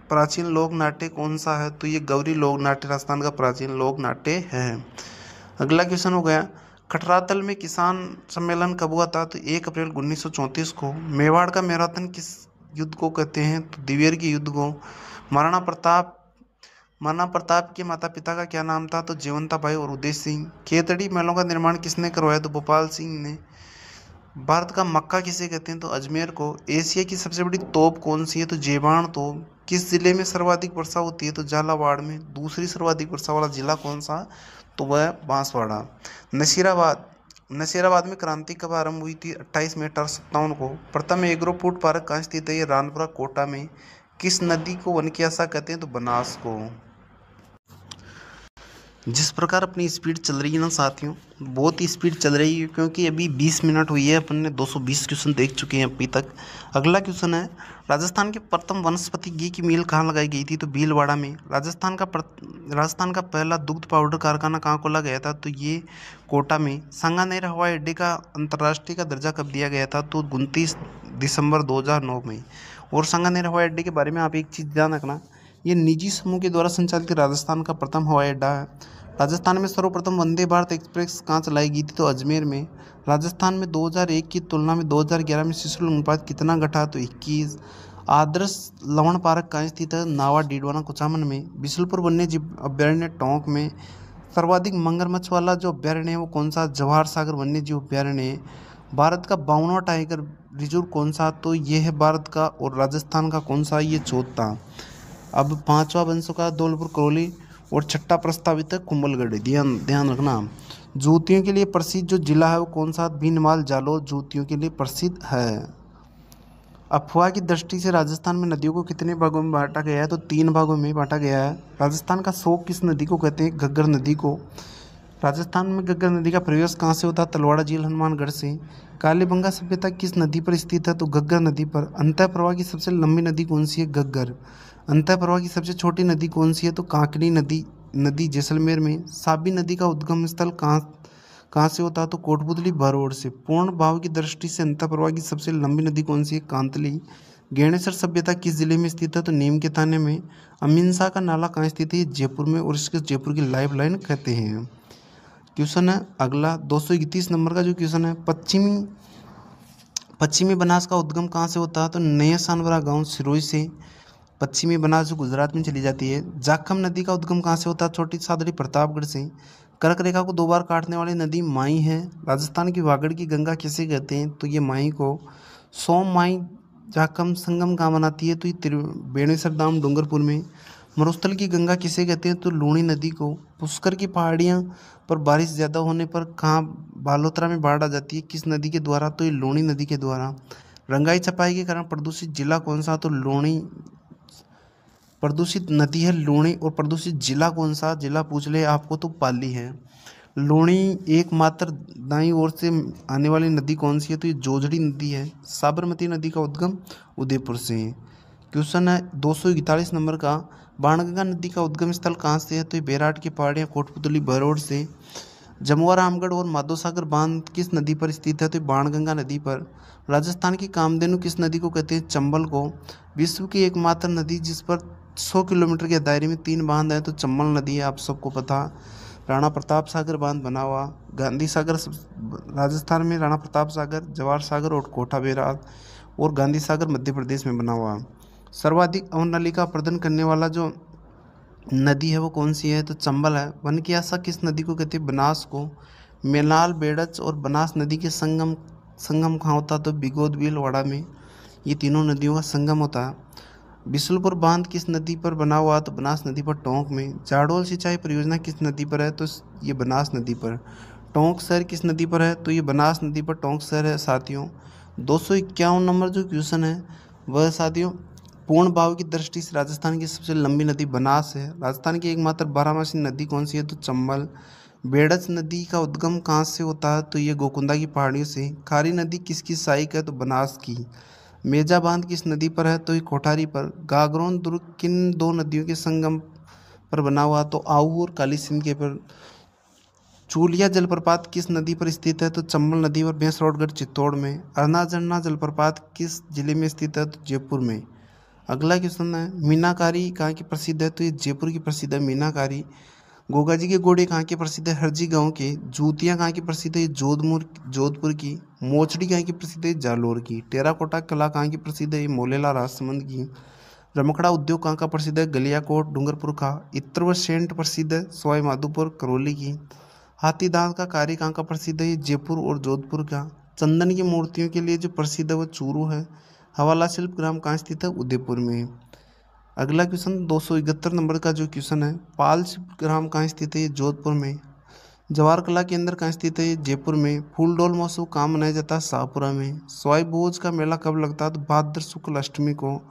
Speaker 1: प्राचीन लोक नाट्य कौन सा है? तो ये गौरी लोक नाट्य राजस्थान का प्राचीन लोक नाट्य है। अगला क्वेश्चन हो गया, खटरातल में किसान सम्मेलन कब हुआ था? तो 1 अप्रैल 1934 को। मेवाड़ का मैराथन किस युद्ध को कहते हैं? तो दिवेर के युद्ध को। महाराणा प्रताप महाराणा प्रताप के माता पिता का क्या नाम था? तो जयवंता बाई और उदय सिंह। खेतड़ी महलों का निर्माण किसने करवाया? तो भोपाल सिंह ने। भारत का मक्का किसे कहते हैं? तो अजमेर को। एशिया की सबसे बड़ी तोप कौन सी है? तो जेबाण तोप। किस जिले में सर्वाधिक वर्षा होती है? तो झालावाड़ में। दूसरी सर्वाधिक वर्षा वाला जिला कौन सा? तो वह बांसवाड़ा। नसीराबाद नसीराबाद में क्रांति कब आरंभ हुई थी? 28 मई 1857 को। प्रथम एग्रो फूड पार्क कहाँ स्थित है? ये रानपुरा कोटा में। किस नदी को वन की आशा कहते हैं? तो बनास को। जिस प्रकार अपनी स्पीड चल रही है ना साथियों, बहुत ही स्पीड चल रही है, क्योंकि अभी 20 मिनट हुई है, अपन ने 220 क्वेश्चन देख चुके हैं अभी तक। अगला क्वेश्चन है, राजस्थान के प्रथम वनस्पति घी की मिल कहाँ लगाई गई थी? तो भीलवाड़ा में। राजस्थान का पहला दुग्ध पाउडर कारखाना कहाँ खोला गया था? तो ये कोटा में। सांगानेर हवाई अड्डे का अंतर्राष्ट्रीय का दर्जा कब दिया गया था? तो 29 दिसंबर 2009 में। और सांगानेर हवाई अड्डे के बारे में आप एक चीज़ ध्यान रखना, ये निजी समूह के द्वारा संचालित राजस्थान का प्रथम हवाई अड्डा है। राजस्थान में सर्वप्रथम वंदे भारत एक्सप्रेस कहाँ चलाई गई थी? तो अजमेर में। राजस्थान में 2001 की तुलना में 2011 में शिशु लिंग अनुपात कितना घटा? तो 21। आदर्श लवण पार्क कहाँ स्थित है? नावा डीडवाना कुचामन में। बिशुलपुर वन्य जीव अभ्यारण्य टोंक में। सर्वाधिक मगरमच्छ वाला जो अभ्यारण्य है वो कौन सा? जवाहर सागर वन्य जीव अभ्यारण्य है। भारत का 52वां टाइगर रिजर्व कौन सा? तो ये है भारत का। और राजस्थान का कौन सा? ये चौथा। अब पांचवा बन चुका धौलपुर करौली, और छठा प्रस्तावित है कुंभलगढ़। ध्यान ध्यान रखना। जूतियों के लिए प्रसिद्ध जो जिला है वो कौन सा? भीनमाल जालौर जूतियों के लिए प्रसिद्ध है। अफवाह की दृष्टि से राजस्थान में नदियों को कितने भागों में बांटा गया है? तो 3 भागों में बांटा गया है। राजस्थान का शोक किस नदी को कहते हैं? घग्गर नदी को। राजस्थान में घग्गर नदी का प्रवेश कहाँ से होता है? तलवाड़ा झील हनुमानगढ़ से। कालीबंगा सभ्यता किस नदी पर स्थित है? तो घग्गर नदी पर। अंतः प्रवाह की सबसे लंबी नदी कौन सी है? घग्गर। अंतः प्रवाह की सबसे छोटी नदी कौन सी है? तो कांकरी नदी जैसलमेर में। साबी नदी का उद्गम स्थल कहाँ से होता है? तो कोटपुतली भरौड़ से। पूर्ण भाव की दृष्टि से अंतः प्रवाह की सबसे लंबी नदी कौन सी है? कांतली। गैणेसर सभ्यता किस जिले में स्थित है? तो नीम के थाने में। अमीनसा का नाला कहाँ स्थित है? जयपुर में, और इसके जयपुर की लाइफ लाइन कहते हैं। क्वेश्चन है अगला 231 नंबर का जो क्वेश्चन है, पश्चिमी बनास का उद्गम कहाँ से होता है? तो नया सानवरा गांव सिरोही से। पश्चिमी बनास जो गुजरात में चली जाती है। जाखम नदी का उद्गम कहाँ से होता है? छोटी सादड़ी प्रतापगढ़ से। कर्क रेखा को 2 बार काटने वाली नदी माई है। राजस्थान की वागड़ की गंगा किसे कहते हैं? तो ये माई को। सोम माई जाखम संगम कहाँ बनाती है? तो ये बेणेसर धाम डूंगरपुर में। मरुस्थल की गंगा किसे कहते हैं? तो लूणी नदी को। पुष्कर की पहाड़ियाँ पर बारिश ज़्यादा होने पर कहाँ बालोतरा में बाढ़ आ जाती है? किस नदी के द्वारा? तो ये लूणी नदी के द्वारा। रंगाई छपाई के कारण प्रदूषित जिला कौन सा? तो लूणी। प्रदूषित नदी है लूणी, और प्रदूषित जिला कौन सा? जिला पूछ ले आपको तो पाली है। लूणी एकमात्र दाईं ओर से आने वाली नदी कौन सी है? तो ये जोजड़ी नदी है। साबरमती नदी का उद्गम उदयपुर से है। क्वेश्चन है 241 नंबर का, बाणगंगा नदी का उद्गम स्थल कहाँ से है? तो ये बेराट की पहाड़ियाँ कोटपुतली भरौड़ से। जमुआ रामगढ़ और माधोसागर बांध किस नदी पर स्थित है? तो बाणगंगा नदी पर। राजस्थान की कामधेनु किस नदी को कहते हैं? चंबल को। विश्व की एकमात्र नदी जिस पर 100 किलोमीटर के दायरे में 3 बांध है, तो चंबल नदी है, आप सबको पता। राणा प्रताप सागर बांध बना हुआ। गांधी सागर राजस्थान में, राणा प्रताप सागर, जवाहर सागर और कोटा बेराज, और गांधी सागर मध्य प्रदेश में बना हुआ। सर्वाधिक अवनलिका प्रदान करने वाला जो नदी है वो कौन सी है? तो चंबल है। वन की आशा किस नदी को कहते हैं? बनास को। मेलाल बेड़च और बनास नदी के संगम कहाँ होता है? तो बिगोद भीलवाड़ा में। ये तीनों नदियों का संगम होता है। बिशुलपुर बांध किस नदी पर बना हुआ? तो बनास नदी पर टोंक में। जाडोल सिंचाई परियोजना किस नदी पर है? तो ये बनास नदी पर। टोंक शहर किस नदी पर है? तो ये बनास नदी पर टोंक शहर है साथियों। 251 नंबर जो क्वेश्चन है वह साथियों, पूर्ण भाव की दृष्टि से राजस्थान की सबसे लंबी नदी बनास है। राजस्थान की एकमात्र बारहमासी नदी कौन सी है? तो चंबल। बेड़च नदी का उद्गम कहाँ से होता है? तो ये गोकुंदा की पहाड़ियों से। खारी नदी किसकी सहायक है? तो बनास की। मेजा बांध किस नदी पर है? तो ये कोठारी पर। गागरोन दुर्ग किन 2 नदियों के संगम पर बना हुआ? तो आऊ और काली सिंध के पर। चूलिया जलप्रपात किस नदी पर स्थित है? तो चंबल नदी पर, भैंसरोडगढ़ चित्तौड़ में। अरना झरना जलप्रपात किस जिले में स्थित है? तो जयपुर में। अगला क्वेश्चन है, मीनाकारी कहाँ की प्रसिद्ध है? तो ये जयपुर की प्रसिद्ध है मीनाकारी। गोगा जी के घोड़े कहाँ के प्रसिद्ध है? हरजी गांव के। जूतियाँ कहाँ की प्रसिद्ध है? जोधपुर की। मोचड़ी कहाँ की प्रसिद्ध है? जालोर की। टेराकोटा कला कहाँ की प्रसिद्ध है? मोलेला राजसमंद की। रमकड़ा उद्योग कहाँ का प्रसिद्ध है? गलियाकोट डूंगरपुर का। इत्र व सेंट प्रसिद्ध है सवाई माधोपुर करौली की। हाथी दांत का कार्य कहाँ का प्रसिद्ध है? ये जयपुर और जोधपुर का। चंदन की मूर्तियों के लिए जो प्रसिद्ध है वो चूरू है। हवाला शिल्प ग्राम कहाँ स्थित है? उदयपुर में। अगला क्वेश्चन 271 नंबर का जो क्वेश्चन है, पाल शिल्प ग्राम कहाँ स्थित है? ये जोधपुर में। जवाहर कला केंद्र कहाँ स्थित है? ये जयपुर में। फूल डोल महोत्सव कहाँ मनाया जाता है? शाहपुरा में। सवाई भोज का मेला कब लगता है? तो भाद्र शुक्ल अष्टमी को।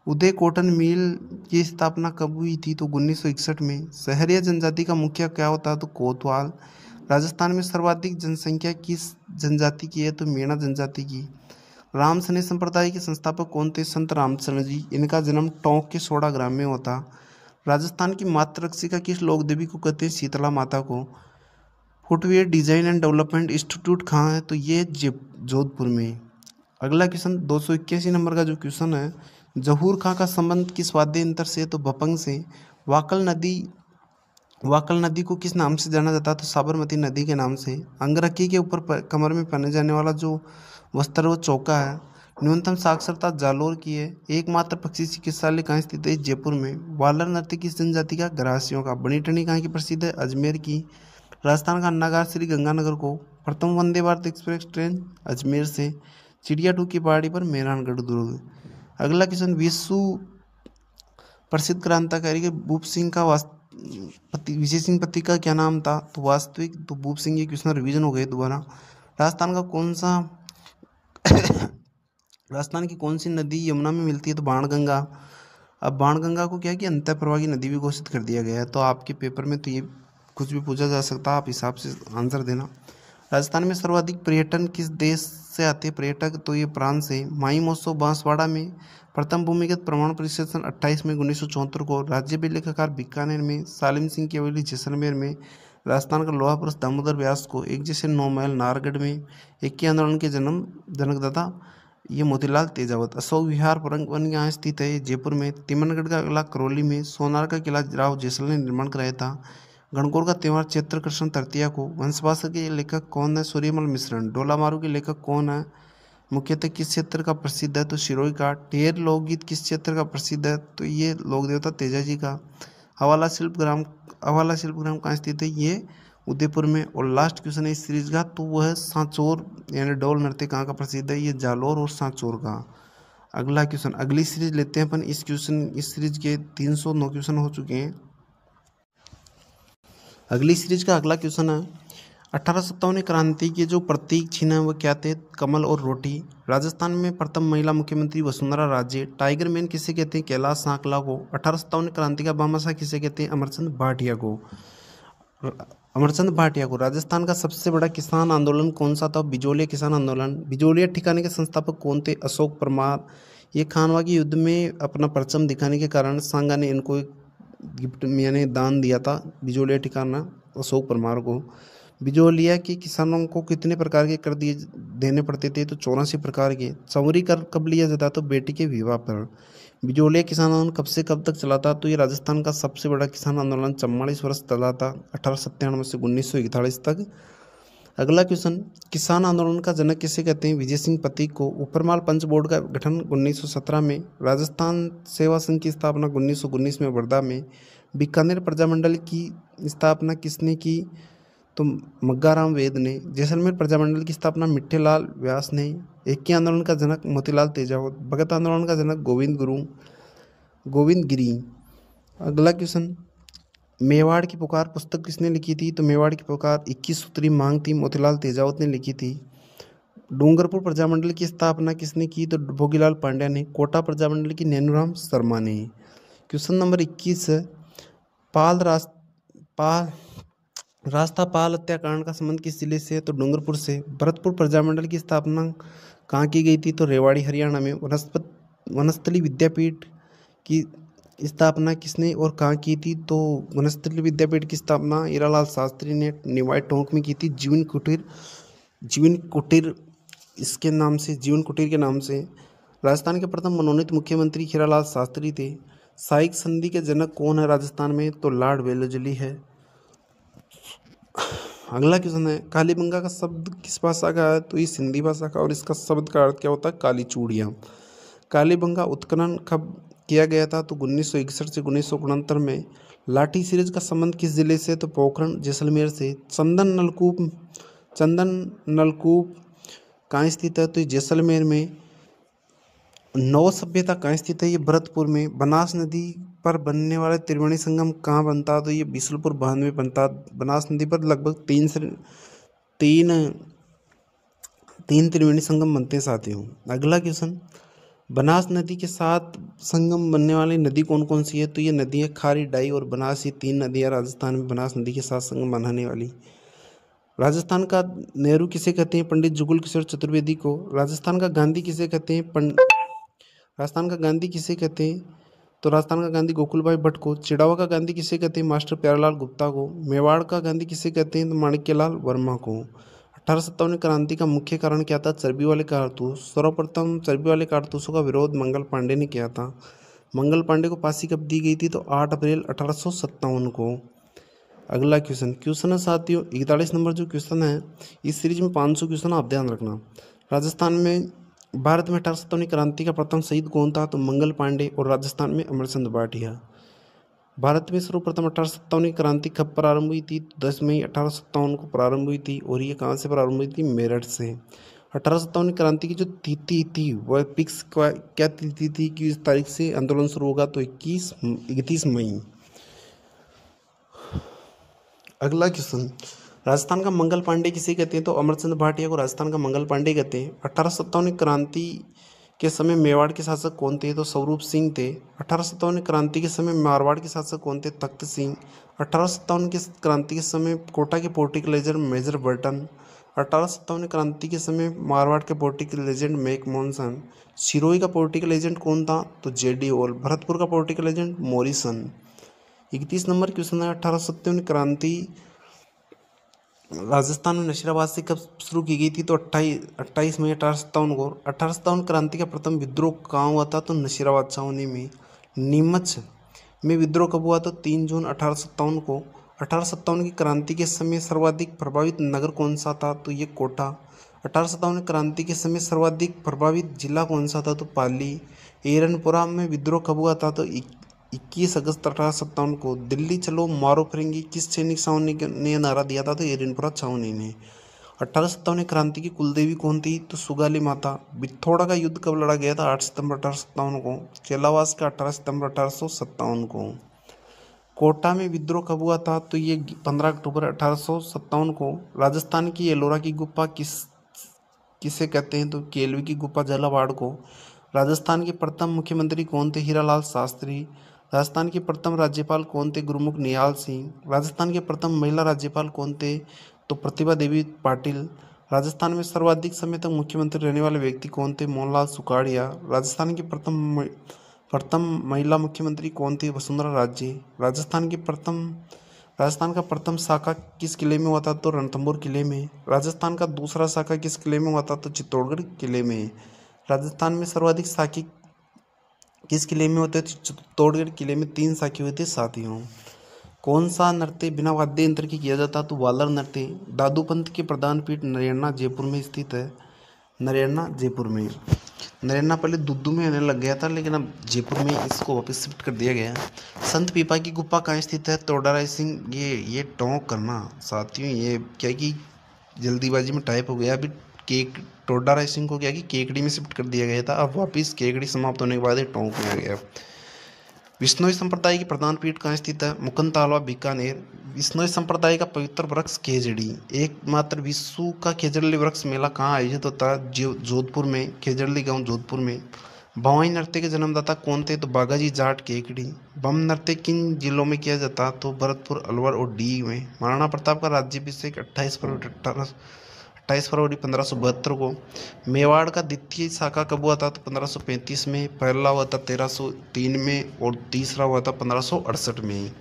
Speaker 1: उदय कॉटन मिल की स्थापना कब हुई थी? तो 1961 में। सहरिया जनजाति का मुखिया क्या होता है? तो कोतवाल। राजस्थान में सर्वाधिक जनसंख्या किस जनजाति की है? तो मीणा जनजाति की। राम सने संप्रदाय के संस्थापक कौन थे? संत रामचंद्र जी। इनका जन्म टोंक के सोड़ा ग्राम में होता। राजस्थान की मातृ रक्षिका किस लोक देवी को कहते हैं? शीतला माता को। Footwear design and development institute कहाँ है? तो ये जोधपुर में। अगला क्वेश्चन 281 नंबर का जो क्वेश्चन है, जहूर खां का संबंध किस वाद्य यंत्र से? तो भपंग से। वाकल नदी को किस नाम से जाना जाता है? तो साबरमती नदी के नाम से। अंगरखी के ऊपर कमर में पहने जाने वाला जो वस्त्र वो चौका है। न्यूनतम साक्षरता जालोर की है। एकमात्र पक्षी चिकित्सालय कहाँ स्थित है? जयपुर में। वालर नृत्य किस जनजाति का? ग्रासियों का। बनी ठनी कहाँ की प्रसिद्ध है? अजमेर की। राजस्थान का अन्नागार श्री गंगानगर को। प्रथम वंदे भारत एक्सप्रेस ट्रेन अजमेर से। चिड़िया टू की पहाड़ी पर मेहरानगढ़ दुर्ग। अगला क्वेश्चन, विश्व प्रसिद्ध क्रांतिकारी के भूप सिंह का विजय सिंह पति का क्या नाम था? तो वास्तविक। तो भूप सिंह, ये क्वेश्चन रिवीजन हो गए दोबारा। राजस्थान का कौन सा राजस्थान की कौन सी नदी यमुना में मिलती है? तो बाणगंगा। अब बाणगंगा को क्या कि अंतःप्रवाही नदी भी घोषित कर दिया गया है। तो आपके पेपर में तो ये कुछ भी पूछा जा सकता है, आप हिसाब से आंसर देना। राजस्थान में सर्वाधिक पर्यटन किस देश से आते हैं पर्यटक? तो ये फ्रांस से। माई महोत्सव बांसवाड़ा में। प्रथम भूमिगत प्रमाण परिषद सन 28 में 1974 को। राज्य लेखाकार बीकानेर में। सालिम सिंह की हवेली जैसलमेर में। राजस्थान का लोहा पुरुष दामोदर व्यास को। एक जैसे 9 महल नाहरगढ़ में। इक्की आंदोलन के जनकदाता ये मोतीलाल तेजावत। अशोक विहार वन यहाँ स्थित है? जयपुर में। तिमनगढ़ का किला करौली में। सोनार का किला राव जैसल ने निर्माण कराया था। गणगौर का त्यौहार चैत्र कृष्ण तृतीया को। वंशवास के लेखक कौन है? सूर्यमल मिश्रण। डोलामारू के लेखक कौन है? मुख्यतः किस क्षेत्र का प्रसिद्ध है? तो सिरोही का। ढेर लोकगीत किस क्षेत्र का प्रसिद्ध है? तो ये लोक देवता तेजाजी का। हवाला शिल्प ग्राम कहाँ स्थित है? ये उदयपुर में। और लास्ट क्वेश्चन है इस सीरीज का, तो वह है सांचौर यानी डोल नृत्य कहाँ का प्रसिद्ध है? ये जालोर और सांचौर का। अगला क्वेश्चन, अगली सीरीज लेते हैं अपन। इस सीरीज के 309 क्वेश्चन हो चुके हैं। अगली सीरीज का अगला क्वेश्चन है, 1857 क्रांति के जो प्रतीक चिन्ह है वो क्या थे? कमल और रोटी। राजस्थान में प्रथम महिला मुख्यमंत्री वसुंधरा राजे। टाइगर मैन किसे कहते हैं? कैलाश सांकला को। 1857 क्रांति का भामाशाह किसे कहते हैं? अमरचंद भाटिया को। राजस्थान का सबसे बड़ा किसान आंदोलन कौन सा था? बिजोलिया किसान आंदोलन। बिजोलिया ठिकाने के संस्थापक कौन थे? अशोक परमार। ये खानवा के युद्ध में अपना परचम दिखाने के कारण सांगा ने इनको एक गिफ्ट यानी दान दिया था, बिजोलिया ठिकाना अशोक परमार को। बिजोलिया के किसानों को कितने प्रकार के कर दिए देने पड़ते थे? तो 84 प्रकार के। चौरी कर कब लिया जाता? तो बेटी के विवाह पर। बिजोलिया किसान आंदोलन कब से कब तक चला था? तो ये राजस्थान का सबसे बड़ा किसान आंदोलन 44 वर्ष चला था, 1897 से 1941 तक। अगला क्वेश्चन, किसान आंदोलन का जनक किसे कहते हैं? विजय सिंह पति को। ऊपरमाल पंच बोर्ड का गठन 1917 में। राजस्थान सेवा संघ की स्थापना 1919 में वर्धा में। बीकानेर प्रजामंडल की स्थापना किसने की? तो मग्गाराम वेद ने। जैसलमेर प्रजामंडल की स्थापना मिट्ठेलाल व्यास ने। इक्की आंदोलन का जनक मोतीलाल तेजावत। भगत आंदोलन का जनक गोविंद गिरी। अगला क्वेश्चन, मेवाड़ की पुकार पुस्तक किसने लिखी थी? तो मेवाड़ की पुकार 21 सूत्री मांग थी, मोतीलाल तेजावत ने लिखी थी। डूंगरपुर प्रजामंडल की स्थापना किसने की? तो भोगीलाल पांड्या ने। कोटा प्रजामंडल की नैनूराम शर्मा ने। क्वेश्चन नंबर 21 है, रास्तापाल हत्याकांड का संबंध किस जिले से है? तो डूंगरपुर से। भरतपुर प्रजामंडल की स्थापना कहाँ की गई थी? तो रेवाड़ी हरियाणा में। वनस्थली विद्यापीठ की स्थापना किसने और कहाँ की थी? तो वनस्थली विद्यापीठ की स्थापना हीरालाल शास्त्री ने निवाई टोंक में की थी, जीवन कुटीर इसके नाम से, जीवन कुटीर के नाम से। राजस्थान के प्रथम मनोनीत मुख्यमंत्री हीरालाल शास्त्री थे। साइक संधि के जनक कौन है राजस्थान में? तो लॉर्ड वेल्लेस्ली है। अगला क्वेश्चन है, कालीबंगा का शब्द किस भाषा का है? तो ये सिंधी भाषा का, और इसका शब्द का अर्थ क्या होता है? काली चूड़ियाँ। कालीबंगा उत्खनन कब किया गया था? तो 1961 से 1969 में। लाठी सीरीज का संबंध किस जिले से? तो पोखरण जैसलमेर से। चंदन नलकूप कहाँ स्थित है? तो ये जैसलमेर में। नव सभ्यता कहाँ स्थित है? ये भरतपुर में। बनास नदी पर बनने वाले त्रिवेणी संगम कहाँ बनता है? तो ये बिशुलपुर बांध में बनता। बनास नदी पर लगभग तीन तीन त्रिवेणी संगम बनते हैं साथियों। अगला क्वेश्चन, बनास नदी के साथ संगम बनने वाली नदी कौन कौन सी है? तो ये नदी है खारी, डाई और बनास। ये 3 नदियाँ राजस्थान में बनास नदी के साथ संगम बनाने वाली। राजस्थान का नेहरू किसे कहते हैं? पंडित जुगल किशोर चतुर्वेदी को। राजस्थान का गांधी किसे कहते हैं? राजस्थान का गांधी किसे कहते हैं? तो राजस्थान का गांधी गोकुल भाई भट्ट को। चिड़ावा का गांधी किसे कहते हैं? मास्टर प्यारेलाल गुप्ता को। मेवाड़ का गांधी किसे कहते हैं? तो माणिक्यलाल वर्मा को। 1857 क्रांति का मुख्य कारण क्या था? चर्बी वाले कारतूस। सर्वप्रथम चर्बी वाले कारतूसों का विरोध मंगल पांडे ने किया था। मंगल पांडे को फांसी कब दी गई थी? तो 8 अप्रैल 1857 को। अगला क्वेश्चन है साथियों 41 नंबर जो क्वेश्चन है, इस सीरीज में 500 क्वेश्चन आप ध्यान रखना। राजस्थान में भारत में 1857 क्रांति का प्रथम शहीद कौन था? तो मंगल पांडे। और राजस्थान में अमरचंद भाटिया। भारत में सर्वप्रथम 1857 क्रांति कब प्रारंभ हुई थी? 10 मई 1857 को प्रारंभ हुई थी। और ये कहाँ से प्रारंभ हुई थी? मेरठ से। 1857 क्रांति की जो तिथि थी वह फिक्स क्या तिथि थी कि इस तारीख से आंदोलन शुरू होगा? तो 31 मई। अगला क्वेश्चन, राजस्थान का मंगल पांडे किसे कहते हैं? तो अमरचंद भाटिया को राजस्थान का मंगल पांडे कहते हैं। 1857 क्रांति के समय मेवाड़ के शासक कौन थे? तो स्वरूप सिंह थे। 1857 क्रांति के समय मारवाड़ के शासक कौन थे? तख्त सिंह। 1857 की क्रांति के समय कोटा के पोर्टिक लेजेंड मेजर बर्टन। 1857 क्रांति के समय मारवाड़ के पोर्टिक लेजेंड मैक मॉनसन। सिरोही का पोर्टिक लेजेंड कौन था? तो जेडी ओल। भरतपुर का पोर्टिक लेजेंड मॉरिसन। 31 नंबर क्वेश्चन है, 1857 क्रांति राजस्थान में नशीराबाद से कब शुरू की गई थी? तो 28 मई 1857 को। 1857 क्रांति का प्रथम विद्रोह कहाँ हुआ था? तो नशीराबाद छावनी में। नीमच में विद्रोह कब हुआ? तो 3 जून 1857 को। 1857 की क्रांति के समय सर्वाधिक प्रभावित नगर कौन सा था? तो ये कोटा। 1857 क्रांति के समय सर्वाधिक प्रभावित जिला कौन सा था? तो पाली। एरनपुरा में विद्रोह कब हुआ था? तो 21 अगस्त 1857 को। दिल्ली चलो मारो फिरेंगी किस सैनिक छावनी ने नारा दिया था? तो एरनपुरा छावनी ने। 1857 क्रांति की कुलदेवी कौन थी? तो सुगाली माता। बिथोड़ा का युद्ध कब लड़ा गया था? 8 सितंबर 1857 को। चेलावास का 18 सितंबर 1857 को। कोटा में विद्रोह कब हुआ था? तो ये 15 अक्टूबर 1857 को। राजस्थान की एलोरा की गुफा किसे कहते हैं? तो केलवी की गुफा झालावाड़ को। राजस्थान के प्रथम मुख्यमंत्री कौन थे? हीरालाल शास्त्री। राजस्थान के प्रथम राज्यपाल कौन थे? गुरुमुख निहाल सिंह। राजस्थान के प्रथम महिला राज्यपाल कौन थे? तो प्रतिभा देवी पाटिल। राजस्थान में सर्वाधिक समय तक मुख्यमंत्री रहने वाले व्यक्ति कौन थे? मोहनलाल सुखाड़िया। राजस्थान की प्रथम महिला मुख्यमंत्री कौन थी? वसुंधरा राजे। राजस्थान का प्रथम शाखा किस किले में हुआ था? तो रणथंभौर किले में। राजस्थान का दूसरा शाखा किस किले में हुआ था? तो चित्तौड़गढ़ किले में। राजस्थान में सर्वाधिक शाखी किस किले में होते? चित्तौड़गढ़ किले में 3 शाखी हुए थे साथियों। कौन सा नृत्य बिना वाद्य यंत्र के किया जाता? तो वालर नृत्य। दादूपंत की प्रधान पीठ नरैना जयपुर में स्थित है। नरैना जयपुर में। नरैना पहले दुद्दू में आने लग गया था लेकिन अब जयपुर में इसको वापस शिफ्ट कर दिया गया। संत पीपा की गुफा कहाँ स्थित है? टोडा रायसिंह। ये टोंक करना साथियों, ये क्या कि जल्दीबाजी में टाइप हो गया। अभी टोडा रायसिंह को क्या कि केकड़ी में शिफ्ट कर दिया गया था, अब वापस केकड़ी समाप्त होने के बाद ये टोंक में आ गया। विश्नोई संप्रदाय की प्रधान पीठ कहाँ स्थित है? मुकंदतालवा बीकानेर। विश्नोई संप्रदाय का पवित्र वृक्ष खेजड़ी। एकमात्र विश्व का खेजड़ली वृक्ष मेला कहाँ आयोजित होता है? जोधपुर में। खेजड़ली गांव जोधपुर में। भवाई नृत्य के जन्मदाता कौन थे? तो बागाजी जाट केकड़ी। बम नृत्य किन जिलों में किया जाता? तो भरतपुर, अलवर और डी में। महाराणा प्रताप का राज्याभिषेक 28 फरवरी 1572 को। मेवाड़ का द्वितीय शाखा कब हुआ था? तो 1535 में। पहला हुआ था 1303 में और तीसरा हुआ था 1568 में।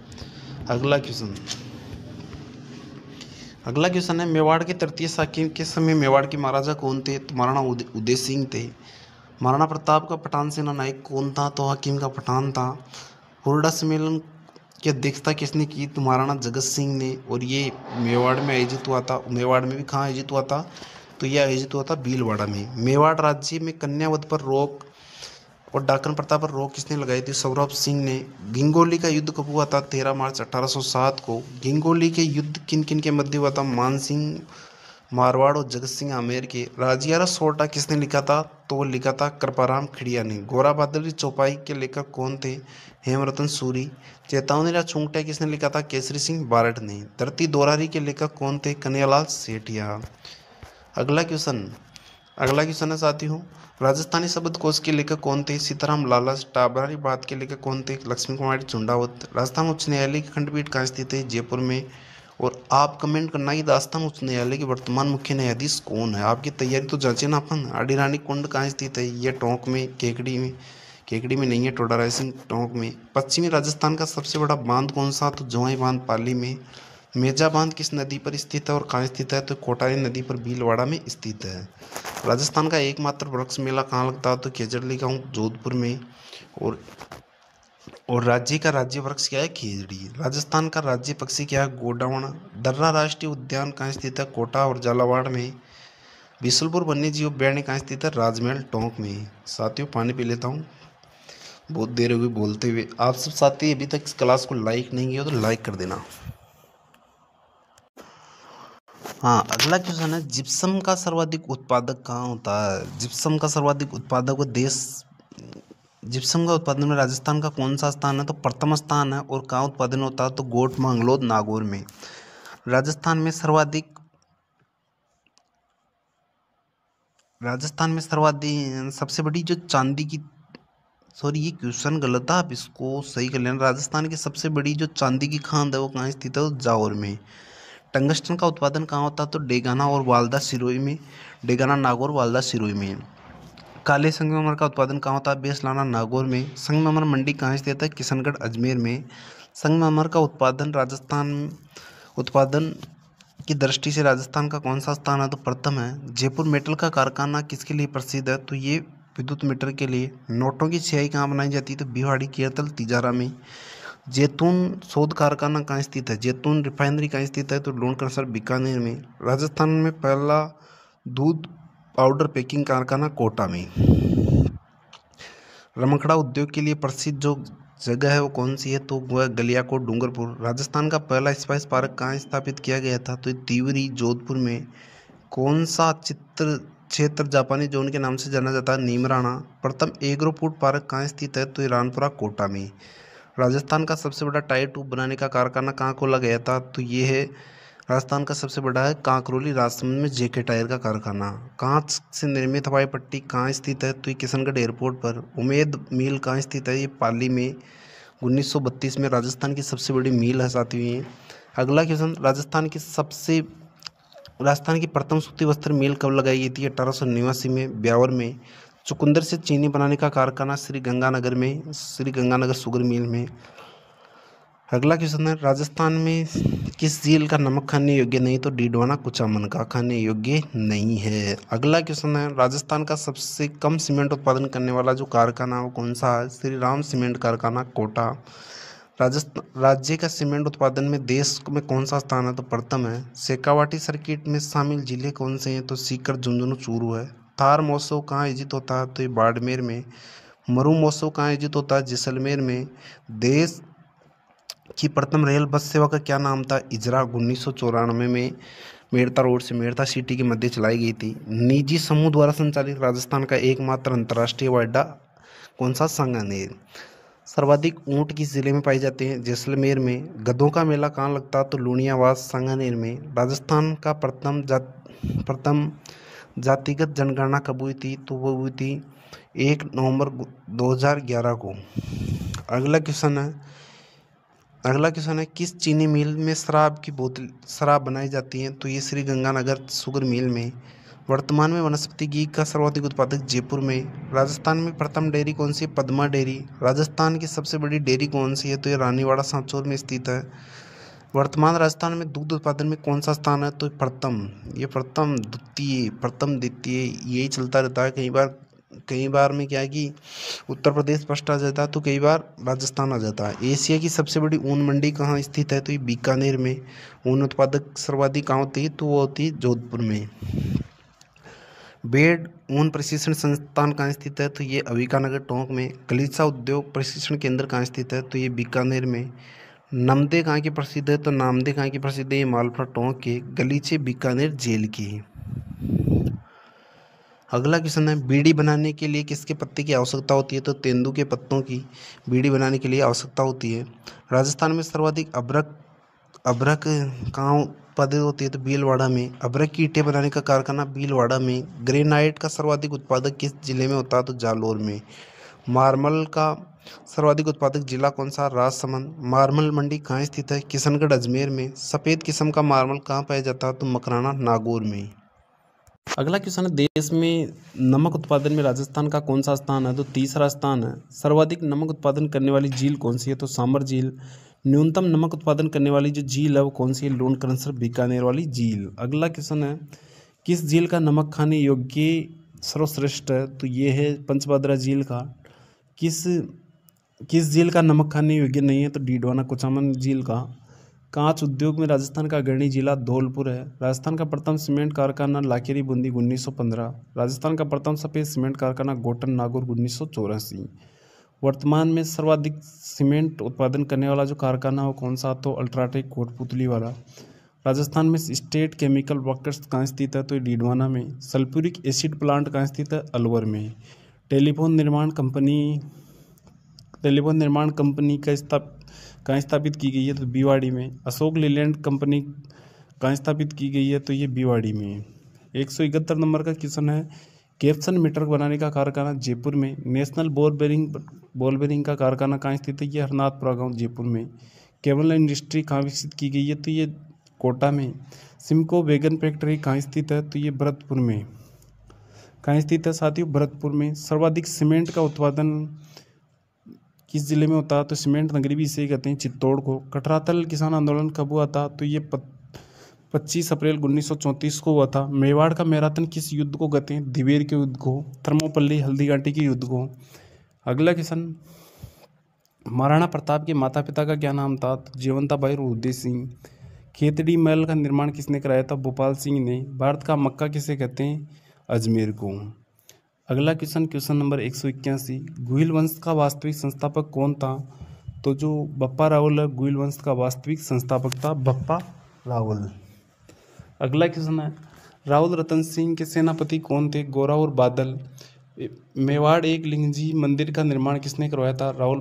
Speaker 1: अगला क्वेश्चन है, मेवाड़ के तृतीय शाखा के समय मेवाड़ के महाराजा कौन थे? तो महाराणा उदय सिंह थे। महाराणा प्रताप का पठान सेना नायक कौन था? तो हकीम का पठान था। हुरडा सम्मेलन की अध्यक्षता किसने की? तो महाराणा जगत सिंह ने। और ये मेवाड़ में आयोजित हुआ था। मेवाड़ में भी कहाँ आयोजित हुआ था? तो यह आयोजित हुआ था भीलवाड़ा में। मेवाड़ राज्य में कन्या वध पर रोक और डाकन प्रथा पर रोक किसने लगाई थी? सौरभ सिंह ने। गिंगोली का युद्ध कब हुआ था? 13 मार्च 1807 को। गिंगोली के युद्ध किन किन के मध्य हुआ था? मान सिंह मारवाड़ और जगत सिंह आमेर के। राजियारा सोरठा किसने लिखा था? तो वो लिखा था कृपाराम खिड़िया ने। गोरा बादल चौपाई के लेखक कौन थे? हेमरतन सूरी। चेतावनी चुंगटा किसने लिखा था? केसरी सिंह बारठ ने। धरती दोरारी के लेखक कौन थे? कन्हैयालाल सेठिया। अगला क्वेश्चन अगला क्वेश्चन है साथियों, राजस्थानी शब्दकोश के लेखक कौन थे? सीताराम लालस। टाबरारी बात के लेखक कौन थे? लक्ष्मी कुमारी चुंडावत। राजस्थान उच्च न्यायालय की खंडपीठ कहाँ स्थित है? जयपुर में। और आप कमेंट करना कि राजस्थान उच्च न्यायालय के वर्तमान मुख्य न्यायाधीश कौन है। आपकी तैयारी तो जांचे ना अपन। अडिरानी कुंड कहाँ स्थित है? ये टोंक में। केकड़ी में नहीं है, टोडा रायसिंह टोंक में। पश्चिमी राजस्थान का सबसे बड़ा बांध कौन सा? तो जवाई बांध पाली में। मेजा बांध किस नदी पर स्थित है और कहाँ स्थित है? तो कोटारी नदी पर भीलवाड़ा में स्थित है। राजस्थान का एकमात्र वृक्ष मेला कहाँ लगता है? तो खेजड़ली गांव जोधपुर में। और राज्य का राज्य वृक्ष क्या है? खेजड़ी। राजस्थान का राज्य पक्षी क्या है? गोडावण। दर्रा राष्ट्रीय उद्यान कहाँ स्थित है? कोटा और झालावाड़ में। बिशुलपुर वन्य जीव अभ्यारण्य कहाँ स्थित है? राजमहल टोंक में। साथियों पानी पी लेता हूँ, बहुत देर हो गई बोलते हुए। आप सब साथी अभी तक इस क्लास को लाइक नहीं किया तो लाइक कर देना। हाँ, अगला क्वेश्चन है, जिप्सम का सर्वाधिक उत्पादक कहाँ होता है? जिप्सम का सर्वाधिक उत्पादक देश, जिप्सम का उत्पादन में राजस्थान का कौन सा स्थान है? तो प्रथम स्थान है। और कहाँ उत्पादन होता है? तो गोट मंगलोद नागौर में। राजस्थान में सर्वाधिक सबसे बड़ी जो चांदी की, सॉरी ये क्वेश्चन गलत था, आप इसको सही कर लेना। राजस्थान की सबसे बड़ी जो चांदी की खान है वो कहाँ स्थित है? तो जावर में। टंगस्टन का उत्पादन कहाँ होता है? तो डेगाना और वालदा सिरोही में। डेगाना नागौर, वालदा सिरोही में। काले संगमरमर का उत्पादन कहाँ होता है? बेसलाना नागौर में। संगमरमर मंडी कहाँ स्थित है? किशनगढ़ अजमेर में। संगमरमर का उत्पादन की दृष्टि से राजस्थान का कौन सा स्थान है? तो प्रथम है। जयपुर मेटल का कारखाना किसके लिए प्रसिद्ध है? तो ये विद्युत मीटर के लिए। नोटों की स्याही कहाँ बनाई जाती है? तो भिवाड़ी, केरतल, तिजारा में। जैतून शोध कारखाना कहाँ स्थित है? जैतून रिफाइनरी कहाँ स्थित है? तो लोनकरसर बीकानेर में। राजस्थान में पहला दूध पाउडर पैकिंग कारखाना कोटा में। रमकड़ा उद्योग के लिए प्रसिद्ध जो जगह है वो कौन सी है? तो वह गलियाकोट, डूंगरपुर। राजस्थान का पहला स्पाइस पार्क कहाँ स्थापित किया गया था? तो तिवरी, जोधपुर में। कौन सा चित्र क्षेत्र जापानी जोन के नाम से जाना जाता है? नीमराणा। प्रथम एग्रो फूड पार्क कहाँ स्थित है? तो ईरानपुरा, कोटा में। राजस्थान का सबसे बड़ा टायर ट्यूब बनाने का कारखाना कहाँ खोला गया था? तो ये है राजस्थान का सबसे बड़ा है कांकरोली, राजसमंद में जेके टायर का कारखाना। कांच से निर्मित हवाई पट्टी कहाँ स्थित है? तो ये किशनगढ़ एयरपोर्ट पर। उमेद मिल कहाँ स्थित है? ये पाली में। 1932 में राजस्थान की सबसे बड़ी मिल है साथियों ये। अगला क्वेश्चन, राजस्थान की प्रथम सूती वस्त्र मिल कब लगाई गई थी? 1889 में, ब्यावर में। चुकंदर से चीनी बनाने का कारखाना श्री गंगानगर में, श्री गंगानगर शुगर मिल में। अगला क्वेश्चन है, राजस्थान में किस झील का नमक खाने योग्य नहीं? तो डीडवाना कुचामन का खाने योग्य नहीं है। अगला क्वेश्चन है, राजस्थान का सबसे कम सीमेंट उत्पादन करने वाला जो कारखाना है वो कौन सा है? श्री राम सीमेंट कारखाना, कोटा। राजस्थान राज्य का सीमेंट उत्पादन में देश में कौन सा स्थान है? तो प्रथम है। शेखावाटी सर्किट में शामिल जिले कौन से हैं? तो सीकर, झुंझुनू, चूरू है। थार महोत्सव कहाँ आयोजित होता है? तो ये बाड़मेर में। मरु महोत्सव कहाँ आयोजित होता है? जैसलमेर में। देश की प्रथम रेल बस सेवा का क्या नाम था? इजरा। 1994 में मेड़ता रोड से मेड़ता सिटी के मध्य चलाई गई थी। निजी समूह द्वारा संचालित राजस्थान का एकमात्र अंतर्राष्ट्रीय हवाई अड्डा कौन सा? सांगानेर। सर्वाधिक ऊंट किस जिले में पाए जाते हैं? जैसलमेर में। गधों का मेला कहाँ लगता है? तो लूणियावास, सांगानेर में। राजस्थान का प्रथम जातिगत जनगणना कब हुई थी? तो वो हुई थी 1 नवंबर 2011 को। अगला क्वेश्चन है, किस चीनी मिल में शराब बनाई जाती है? तो ये श्री गंगानगर शुगर मिल में। वर्तमान में वनस्पति घी का सर्वाधिक उत्पादक जयपुर में। राजस्थान में प्रथम डेयरी कौन सी है? पद्मा डेयरी। राजस्थान की सबसे बड़ी डेयरी कौन सी है? तो ये रानीवाड़ा, सांचौर में स्थित है। वर्तमान राजस्थान में दूध उत्पादन में कौन सा स्थान है? तो प्रथम, द्वितीय यही चलता रहता है। कई बार में क्या है कि उत्तर प्रदेश फर्स्ट आ जाता है तो कई बार राजस्थान आ जाता है। एशिया की सबसे बड़ी ऊन मंडी कहाँ स्थित है? तो ये बीकानेर में। ऊन उत्पादक सर्वाधिक कहाँ होती है? तो वो होती है जोधपुर में। बेड ऊन प्रशिक्षण संस्थान कहाँ स्थित है? तो ये अविकानगर टोंक में। गलीचा उद्योग प्रशिक्षण केंद्र कहाँ स्थित है? तो ये बीकानेर में। नमदे कहाँ की प्रसिद्ध है? तो नामदे कहाँ की प्रसिद्ध है? ये मालपुरा टोंक के। गलीचे बीकानेर जेल की है। अगला क्वेश्चन है, बीड़ी बनाने के लिए किसके पत्ते की आवश्यकता होती है? तो तेंदू के पत्तों की बीड़ी बनाने के लिए आवश्यकता होती है। राजस्थान में सर्वाधिक अभ्रक अभ्रक कहाँ उत्पादित होती है? तो भीलवाड़ा में। अभ्रक की ईंटें बनाने का कारखाना भीलवाड़ा में। ग्रेनाइट का सर्वाधिक उत्पादक किस जिले में होता है? तो जालौर में। मार्बल का सर्वाधिक उत्पादक जिला कौन सा? राजसमंद। मार्बल मंडी कहाँ स्थित है? किशनगढ़ अजमेर में। सफ़ेद किस्म का मार्बल कहाँ पाया जाता है? तो मकराना नागौर में। अगला क्वेश्चन है, देश में नमक उत्पादन में राजस्थान का कौन सा स्थान है? तो तीसरा स्थान है। सर्वाधिक नमक उत्पादन करने वाली झील कौन सी है? तो सामर झील। न्यूनतम नमक उत्पादन करने वाली जो झील है वो कौन सी है? लूणकरनसर बीकानेर वाली झील। अगला क्वेश्चन है, किस झील का नमक खाने योग्य सर्वश्रेष्ठ है? तो ये है पंचभद्रा झील का। किस किस झील का नमक खाने योग्य नहीं है? तो डीडवाना कुचामन झील का। कांच उद्योग में राजस्थान का अग्रणी जिला धौलपुर है। राजस्थान का प्रथम सीमेंट कारखाना लाखेरी बूंदी 1915। राजस्थान का प्रथम सफेद सीमेंट कारखाना गोटन नागौर 1984। वर्तमान में सर्वाधिक सीमेंट उत्पादन करने वाला जो कारखाना हो कौन सा? तो अल्ट्राटेक कोटपुतली वाला। राजस्थान में स्टेट केमिकल वर्कर्स कहाँ स्थित है? तो डीडवाना में। सल्फ्यूरिक एसिड प्लांट कहाँ स्थित है? अलवर में। टेलीफोन निर्माण कंपनी कहाँ स्थापित की गई है? तो भिवाड़ी में। अशोक लीलैंड कंपनी कहाँ स्थापित की गई है? तो ये भिवाड़ी में। 171 नंबर का क्वेश्चन है, कैप्सन मीटर बनाने का कारखाना जयपुर में। नेशनल बॉल बेरिंग का कारखाना कहाँ स्थित है? ये हरनाथपुरा गांव जयपुर में। केबल इंडस्ट्री कहाँ विकसित की गई है? तो ये कोटा में। सिमको वैगन फैक्ट्री कहाँ स्थित है? तो ये भरतपुर में। कहाँ स्थित है साथियों? भरतपुर में। सर्वाधिक सीमेंट का उत्पादन किस जिले में होता है? तो सीमेंट नगरी भी इसे कहते हैं, चित्तौड़ को। कटरातल किसान आंदोलन कब हुआ था? तो ये 25 अप्रैल 1934 को हुआ था। मेवाड़ का मैराथन किस युद्ध को कहते हैं? दिवेर के युद्ध को। थर्मोपल्ली हल्दीघाटी के युद्ध को। अगला क्वेश्चन, महाराणा प्रताप के माता पिता का क्या नाम था? तो जयवंताबाई और उदय सिंह। खेतड़ी महल का निर्माण किसने कराया था? भोपाल सिंह ने। भारत का मक्का किसे कहते हैं? अजमेर को। अगला क्वेश्चन नंबर 181, गुहिल वंश का वास्तविक संस्थापक कौन था? तो जो बप्पा रावल है, गुहिल वंश का वास्तविक संस्थापक था बप्पा रावल। अगला क्वेश्चन है, राहुल रतन सिंह के सेनापति कौन थे? गोरा और बादल। मेवाड़ एक लिंगजी मंदिर का निर्माण किसने करवाया था? राहुल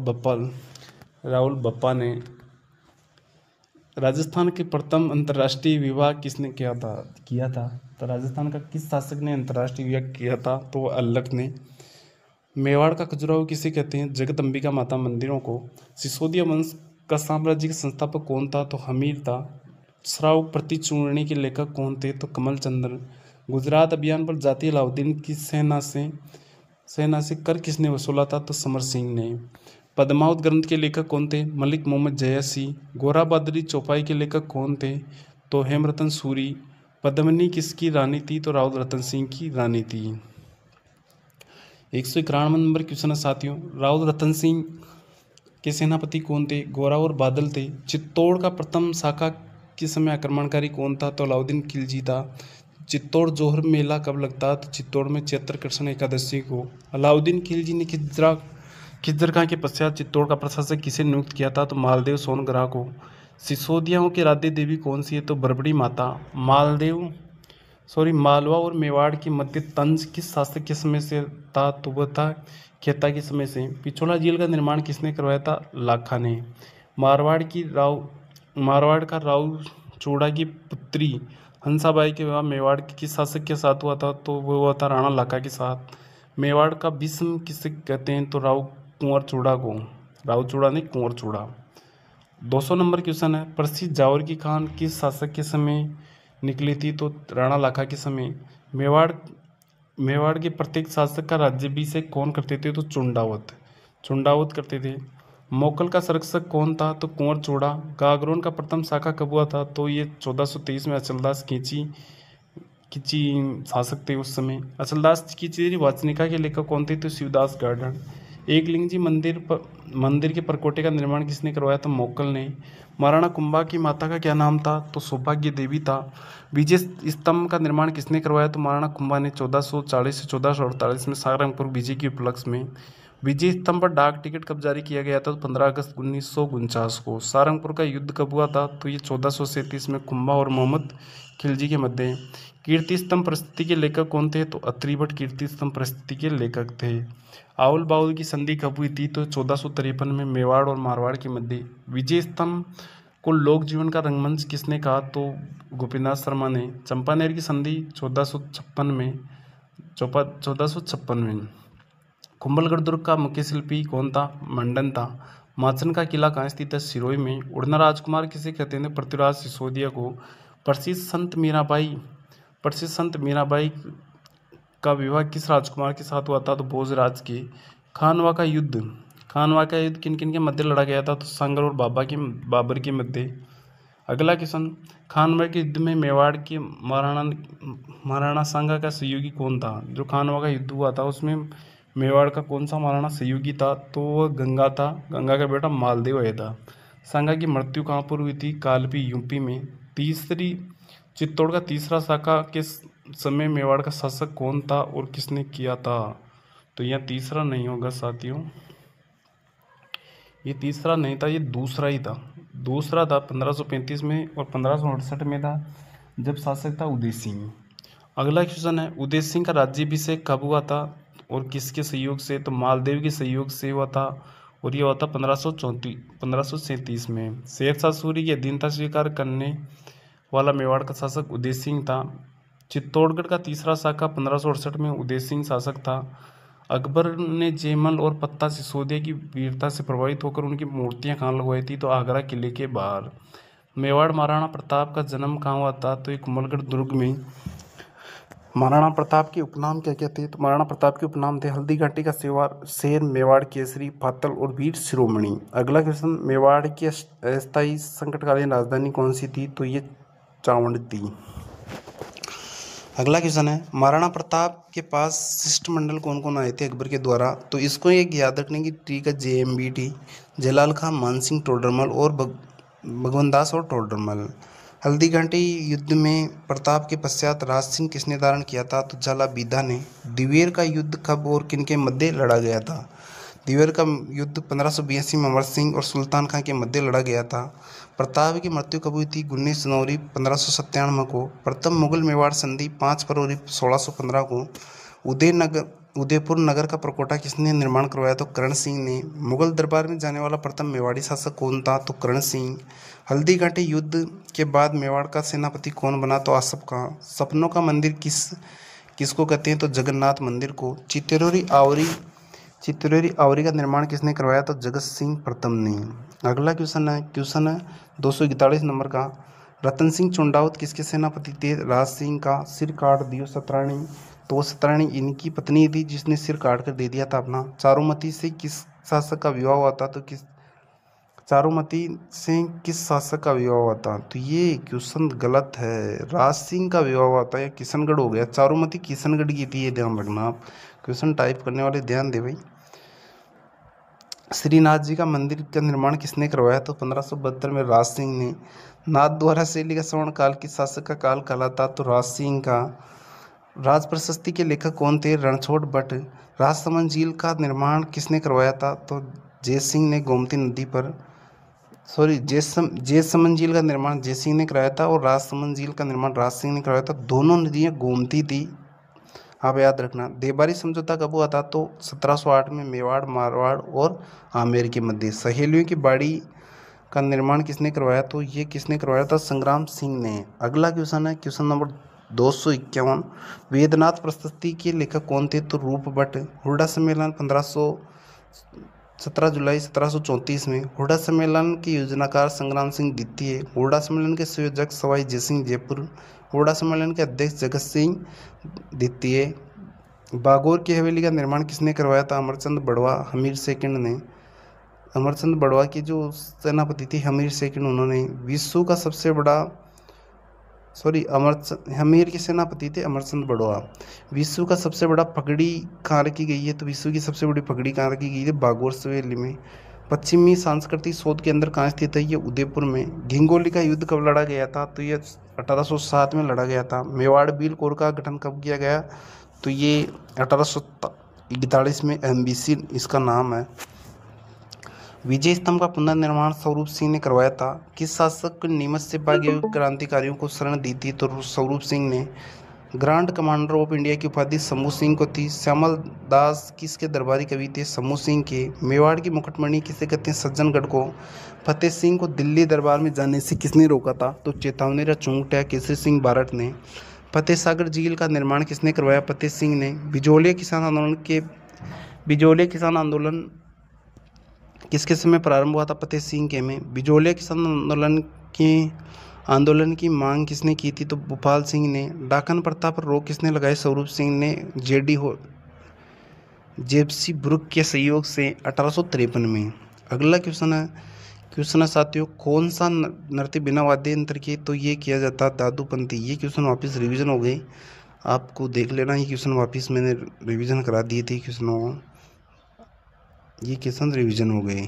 Speaker 1: बप्पा ने। राजस्थान के प्रथम अंतर्राष्ट्रीय विवाह किसने किया था? तो राजस्थान का किस शासक ने अंतर्राष्ट्रीय विवाह किया था? तो अल्लख ने। मेवाड़ का खजुराहो किसे कहते हैं? जगदम्बिका माता मंदिरों को। सिसोदिया वंश का साम्राज्य के संस्थापक कौन था? तो हमीर था। श्राव प्रतिचूर्णी के लेखक कौन थे? तो कमल चंद्र। गुजरात अभियान पर जाती अलाउद्दीन की सेना से कर किसने वसूला था? तो समर सिंह ने। पद्मावत ग्रंथ के लेखक कौन थे? मलिक मोहम्मद जयासी। गोरा बहादुरी चौपाई के लेखक कौन थे? तो हेमरतन सूरी। पद्मिनी किसकी रानी थी? तो राहुल रतन सिंह की रानी थी। 191 नंबर क्वेश्चन है साथियों, राहुल रतन सिंह के सेनापति कौन थे? गोरा और बादल थे। चित्तौड़ का प्रथम शाखा के समय आक्रमणकारी कौन था? तो अलाउद्दीन खिलजी था। चित्तौड़ जोहर मेला कब लगता? तो चित्तौड़ में चैत्र कृष्ण एकादशी को। अलाउद्दीन खिलजी ने खिज्र खां के पश्चात चित्तौड़ का प्रशासक किसे नियुक्त किया था? तो मालदेव सोनग्राह को। सिसोदियाओं की आराध्य देवी कौन सी है? तो बरबड़ी माता। मालवा और मेवाड़ के मध्य तंज किस शासक के समय से था? तो वह था खेता के समय से। पिछोला झील का निर्माण किसने करवाया था? लाखा ने। मारवाड़ का राव चोड़ा की पुत्री हंसाबाई के विवाह मेवाड़ के किस शासक के साथ हुआ था? तो वह हुआ था राणा लाखा के साथ। मेवाड़ का भीष्म किसे कहते हैं? तो राव कुंवर चूड़ा को। राव चूड़ा नहीं, कुंवर चूड़ा। 200 नंबर क्वेश्चन है, प्रसिद्ध जावर की खान किस शासक के समय निकली थी? तो राणा लाखा के समय। मेवाड़ के प्रत्येक शासक का राज्याभिषेक कौन करते थे? तो चुंडावत करते थे। मोकल का संरक्षक कौन था? तो कुंवर चूड़ा। गागरोन का प्रथम शाखा कब हुआ था? तो ये 1423 में अचलदास खींची शासक थे उस समय। अचलदास खींची वाचनिका के लेखक कौन थे? तो शिवदास गार्डन।
Speaker 2: एकलिंग जी मंदिर के परकोटे का निर्माण किसने करवाया? तो मोकल ने। महाराणा कुंभा की माता का क्या नाम था? तो सौभाग्य देवी था। विजय स्तंभ का निर्माण किसने करवाया? तो महाराणा कुंभा ने 1440 से 1448 में सारंगपुर विजय के उपलक्ष्य में। विजय स्तंभ पर डाक टिकट कब जारी किया गया था? तो 15 अगस्त 1949 को। सारंगपुर का युद्ध कब हुआ था? तो ये 1437 में कुंभा और मोहम्मद खिलजी के मध्य। कीर्ति स्तंभ परिस्थिति के लेखक कौन थे? तो अत्रि भट्ट कीर्ति स्तंभ परिस्थिति के लेखक थे। आओल बाउल की संधि कब हुई थी? तो 1453 में मेवाड़ और मारवाड़ के मध्य। विजय स्तंभ को लोक जीवन का रंगमंच किसने कहा? तो गोपीनाथ शर्मा ने। चंपानेर की संधि 1456 में। कुंभलगढ़ दुर्ग का मुख्य शिल्पी कौन था? मंडन था। माचन का किला कहाँ स्थित है? सिरोही में। उड़ना राजकुमार किसे कहते हैं? पृथ्वीराज सिसोदिया को। प्रसिद्ध संत मीराबाई का विवाह किस राजकुमार के साथ हुआ था? तो भोजराज के। खानवा का युद्ध किन किन के मध्य लड़ा गया था? तो संगर और बाबर के मध्य। अगला क्वेश्चन, खानवा के युद्ध में मेवाड़ के महाराणा सांगा का सहयोगी कौन था? जो खानवा का युद्ध हुआ था उसमें मेवाड़ का कौन सा महाराणा सहयोगी था? तो वह गंगा था। गंगा का बेटा मालदेव आया था। सांगा की मृत्यु कहाँ पर हुई थी? कालपी यूपी में। चित्तौड़ का तीसरा शाखा के समय मेवाड़ का शासक कौन था और किसने किया था? तो यह तीसरा नहीं होगा साथियों, ये तीसरा नहीं था, ये दूसरा ही था। दूसरा था 1535 में और 1568 में था, जब शासक था उदय सिंह। अगला क्वेश्चन है, उदय सिंह का राज्याभिषेक कब हुआ था और किसके सहयोग से? तो मालदेव के सहयोग से हुआ था और यह हुआ था 1537 में। शेरशाह सूरी की अधीनता स्वीकार करने वाला मेवाड़ का शासक उदय सिंह था। चित्तौड़गढ़ का तीसरा शाखा 1568 में उदय सिंह शासक था। अकबर ने जयमल और पत्ता सिसोदिया की वीरता से प्रभावित होकर उनकी मूर्तियां कहाँ लगवाई थी? तो आगरा किले के बाहर। मेवाड़ महाराणा प्रताप का जन्म कहाँ हुआ था? तो ये कुंभलगढ़ दुर्ग में। महाराणा प्रताप के उपनाम क्या क्या थे? तो महाराणा प्रताप के उपनाम थे हल्दी घाटी का शेर, मेवाड़ केसरी, पातल और वीर शिरोमणि। अगला क्वेश्चन, मेवाड़ की अस्थायी संकटकालीन राजधानी कौन सी थी? तो ये चावंड थी। अगला क्वेश्चन है, महाराणा प्रताप के पास शिष्टमंडल कौन कौन आए थे अकबर के द्वारा? तो इसको एक याद रखने की ट्रिक है JMBT, जलाल खां, मानसिंह टोडरमल और भगवनदास और टोडरमल। हल्दी घाटी युद्ध में प्रताप के पश्चात राज सिंह किसने धारण किया था? तो झाला बीधा ने। दिवेर का युद्ध कब और किन के मध्य लड़ा गया था? दिवेर का युद्ध 1582 में अमर सिंह और सुल्तान खां के मध्य लड़ा गया था। प्रताप की मृत्यु कब हुई थी? 19 जनवरी 1597 को। प्रथम मुगल मेवाड़ संधि 5 फरवरी 1615 को। उदयपुर नगर का प्रकोटा किसने निर्माण करवाया? तो करण सिंह ने। मुगल दरबार में जाने वाला प्रथम मेवाड़ी शासक कौन था? तो करण सिंह। हल्दी घाटी युद्ध के बाद मेवाड़ का सेनापति कौन बना? तो आसफ खां। सपनों का मंदिर किसको कहते हैं? तो जगन्नाथ मंदिर को। चित्तौरी आवरी का निर्माण किसने करवाया? तो जगत सिंह प्रथम ने। अगला क्वेश्चन है 241 नंबर का, रतन सिंह चुंडावत किसके सेनापति थे? राज सिंह का। सिर काट दियो सतरानी, तो वो सतरानी इनकी पत्नी थी जिसने सिर काट कर दे दिया था अपना। चारुमती से किस शासक का विवाह हुआ था? तो चारुमती से किस शासक का विवाह हुआ था? तो ये क्वेश्चन गलत है, राज सिंह का विवाह हुआ था, या किशनगढ़ हो गया। चारुमती किशनगढ़ की थी, ये ध्यान रखना आप, क्वेश्चन टाइप करने वाले ध्यान दे भाई। श्रीनाथ जी का मंदिर का निर्माण किसने करवाया? तो 1572 में राज सिंह ने। नाथ द्वारा शैली का स्वर्ण काल किस शासक का काल कहलाता? तो राज सिंह का। राज प्रशस्ति के लेखक कौन थे? रणछोड़ भट्ट। राजसमंद झील का निर्माण किसने करवाया था? तो जयसिंह ने गोमती नदी पर। जयसमंद झील का निर्माण जयसिंह ने कराया था और राजसमंद झील का निर्माण राज सिंह ने करवाया था। दोनों नदियाँ गोमती थी, आप याद रखना। देबारी समझौता कब हुआ था? तो 1708 में मेवाड़, मारवाड़ और आमेर के मध्य। सहेलियों की बाड़ी का निर्माण किसने करवाया? तो ये किसने करवाया था? संग्राम सिंह ने। अगला क्वेश्चन है क्वेश्चन नंबर 251, वेदनाथ प्रशस्ति के लेखक कौन थे? तो रूप भट्ट। हुड्डा सम्मेलन 17 जुलाई 1734 में। हुड्डा सम्मेलन के योजनाकार संग्राम सिंह द्वितीय। हुड्डा सम्मेलन के संयोजक सवाई जयसिंह जयपुर। हुड्डा सम्मेलन के अध्यक्ष जगत सिंह द्वितीय। बागौर की हवेली का निर्माण किसने करवाया था? अमरचंद बड़वा, हमीर सेकंड ने। अमरचंद बड़वा की जो सेनापति थे हमीर सेकंड, उन्होंने। विश्व का सबसे बड़ा
Speaker 1: हमीर के सेनापति थे अमरचंद बड़ौआ। विश्व का सबसे बड़ा पगड़ी कहाँ रखी गई है? तो विश्व की सबसे बड़ी पगड़ी कहाँ रखी गई है? बागोर सवेली में। पश्चिमी सांस्कृतिक शोध केंद्र कहाँ स्थित है? ये उदयपुर में। घिंगोली का युद्ध कब लड़ा गया था? तो ये 1807 में लड़ा गया था। मेवाड़ बील कोर का गठन कब किया गया? तो ये 1841 में। एमबीसी इसका नाम है। विजय स्तंभ का पुनर्निर्माण स्वरूप सिंह ने करवाया था। किस शासक नीमच से भागे हुए क्रांतिकारियों को शरण दी थी? तो स्वरूप सिंह ने। ग्रांड कमांडर ऑफ इंडिया की उपाधि शंभू सिंह को थी। श्यामल दास किसके दरबारी कवि थे? शंभू सिंह के। मेवाड़ की मुकुटमणि किसे कहते हैं? सज्जनगढ़ को। फतेह सिंह को दिल्ली दरबार में जाने से किसने रोका था? तो चेतावनी चूंकटा केसरी सिंह बारट ने। फतेह सागर झील का निर्माण किसने करवाया? फतेह सिंह ने। बिजोलिया किसान आंदोलन किसके समय प्रारंभ हुआ था? फतेह सिंह के में। बिजोलिया किसान आंदोलन की मांग किसने की थी? तो भूपाल सिंह ने। डाकन प्रथा पर रोक किसने लगाई? स्वरूप सिंह ने। जेप्सी ब्रुक के सहयोग से 1853 में। अगला क्वेश्चन है साथियों, कौन सा नृत्य बिना वाद्य यंत्र के? तो ये किया जाता है दादूपंथी। ये क्वेश्चन वापस रिवीजन हो गए, आपको देख लेना। ये क्वेश्चन वापस मैंने रिवीजन करा दिए थे क्वेश्चनों को, ये क्वेश्चन रिवीजन हो गए।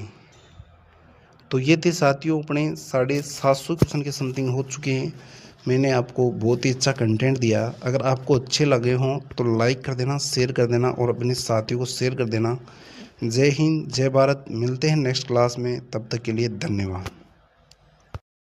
Speaker 1: तो ये थे साथियों अपने 750 क्वेश्चन के समथिंग हो चुके हैं। मैंने आपको बहुत ही अच्छा कंटेंट दिया। अगर आपको अच्छे लगे हों तो लाइक कर देना, शेयर कर देना और अपने साथियों को शेयर कर देना। जय हिंद, जय भारत। मिलते हैं नेक्स्ट क्लास में, तब तक के लिए धन्यवाद।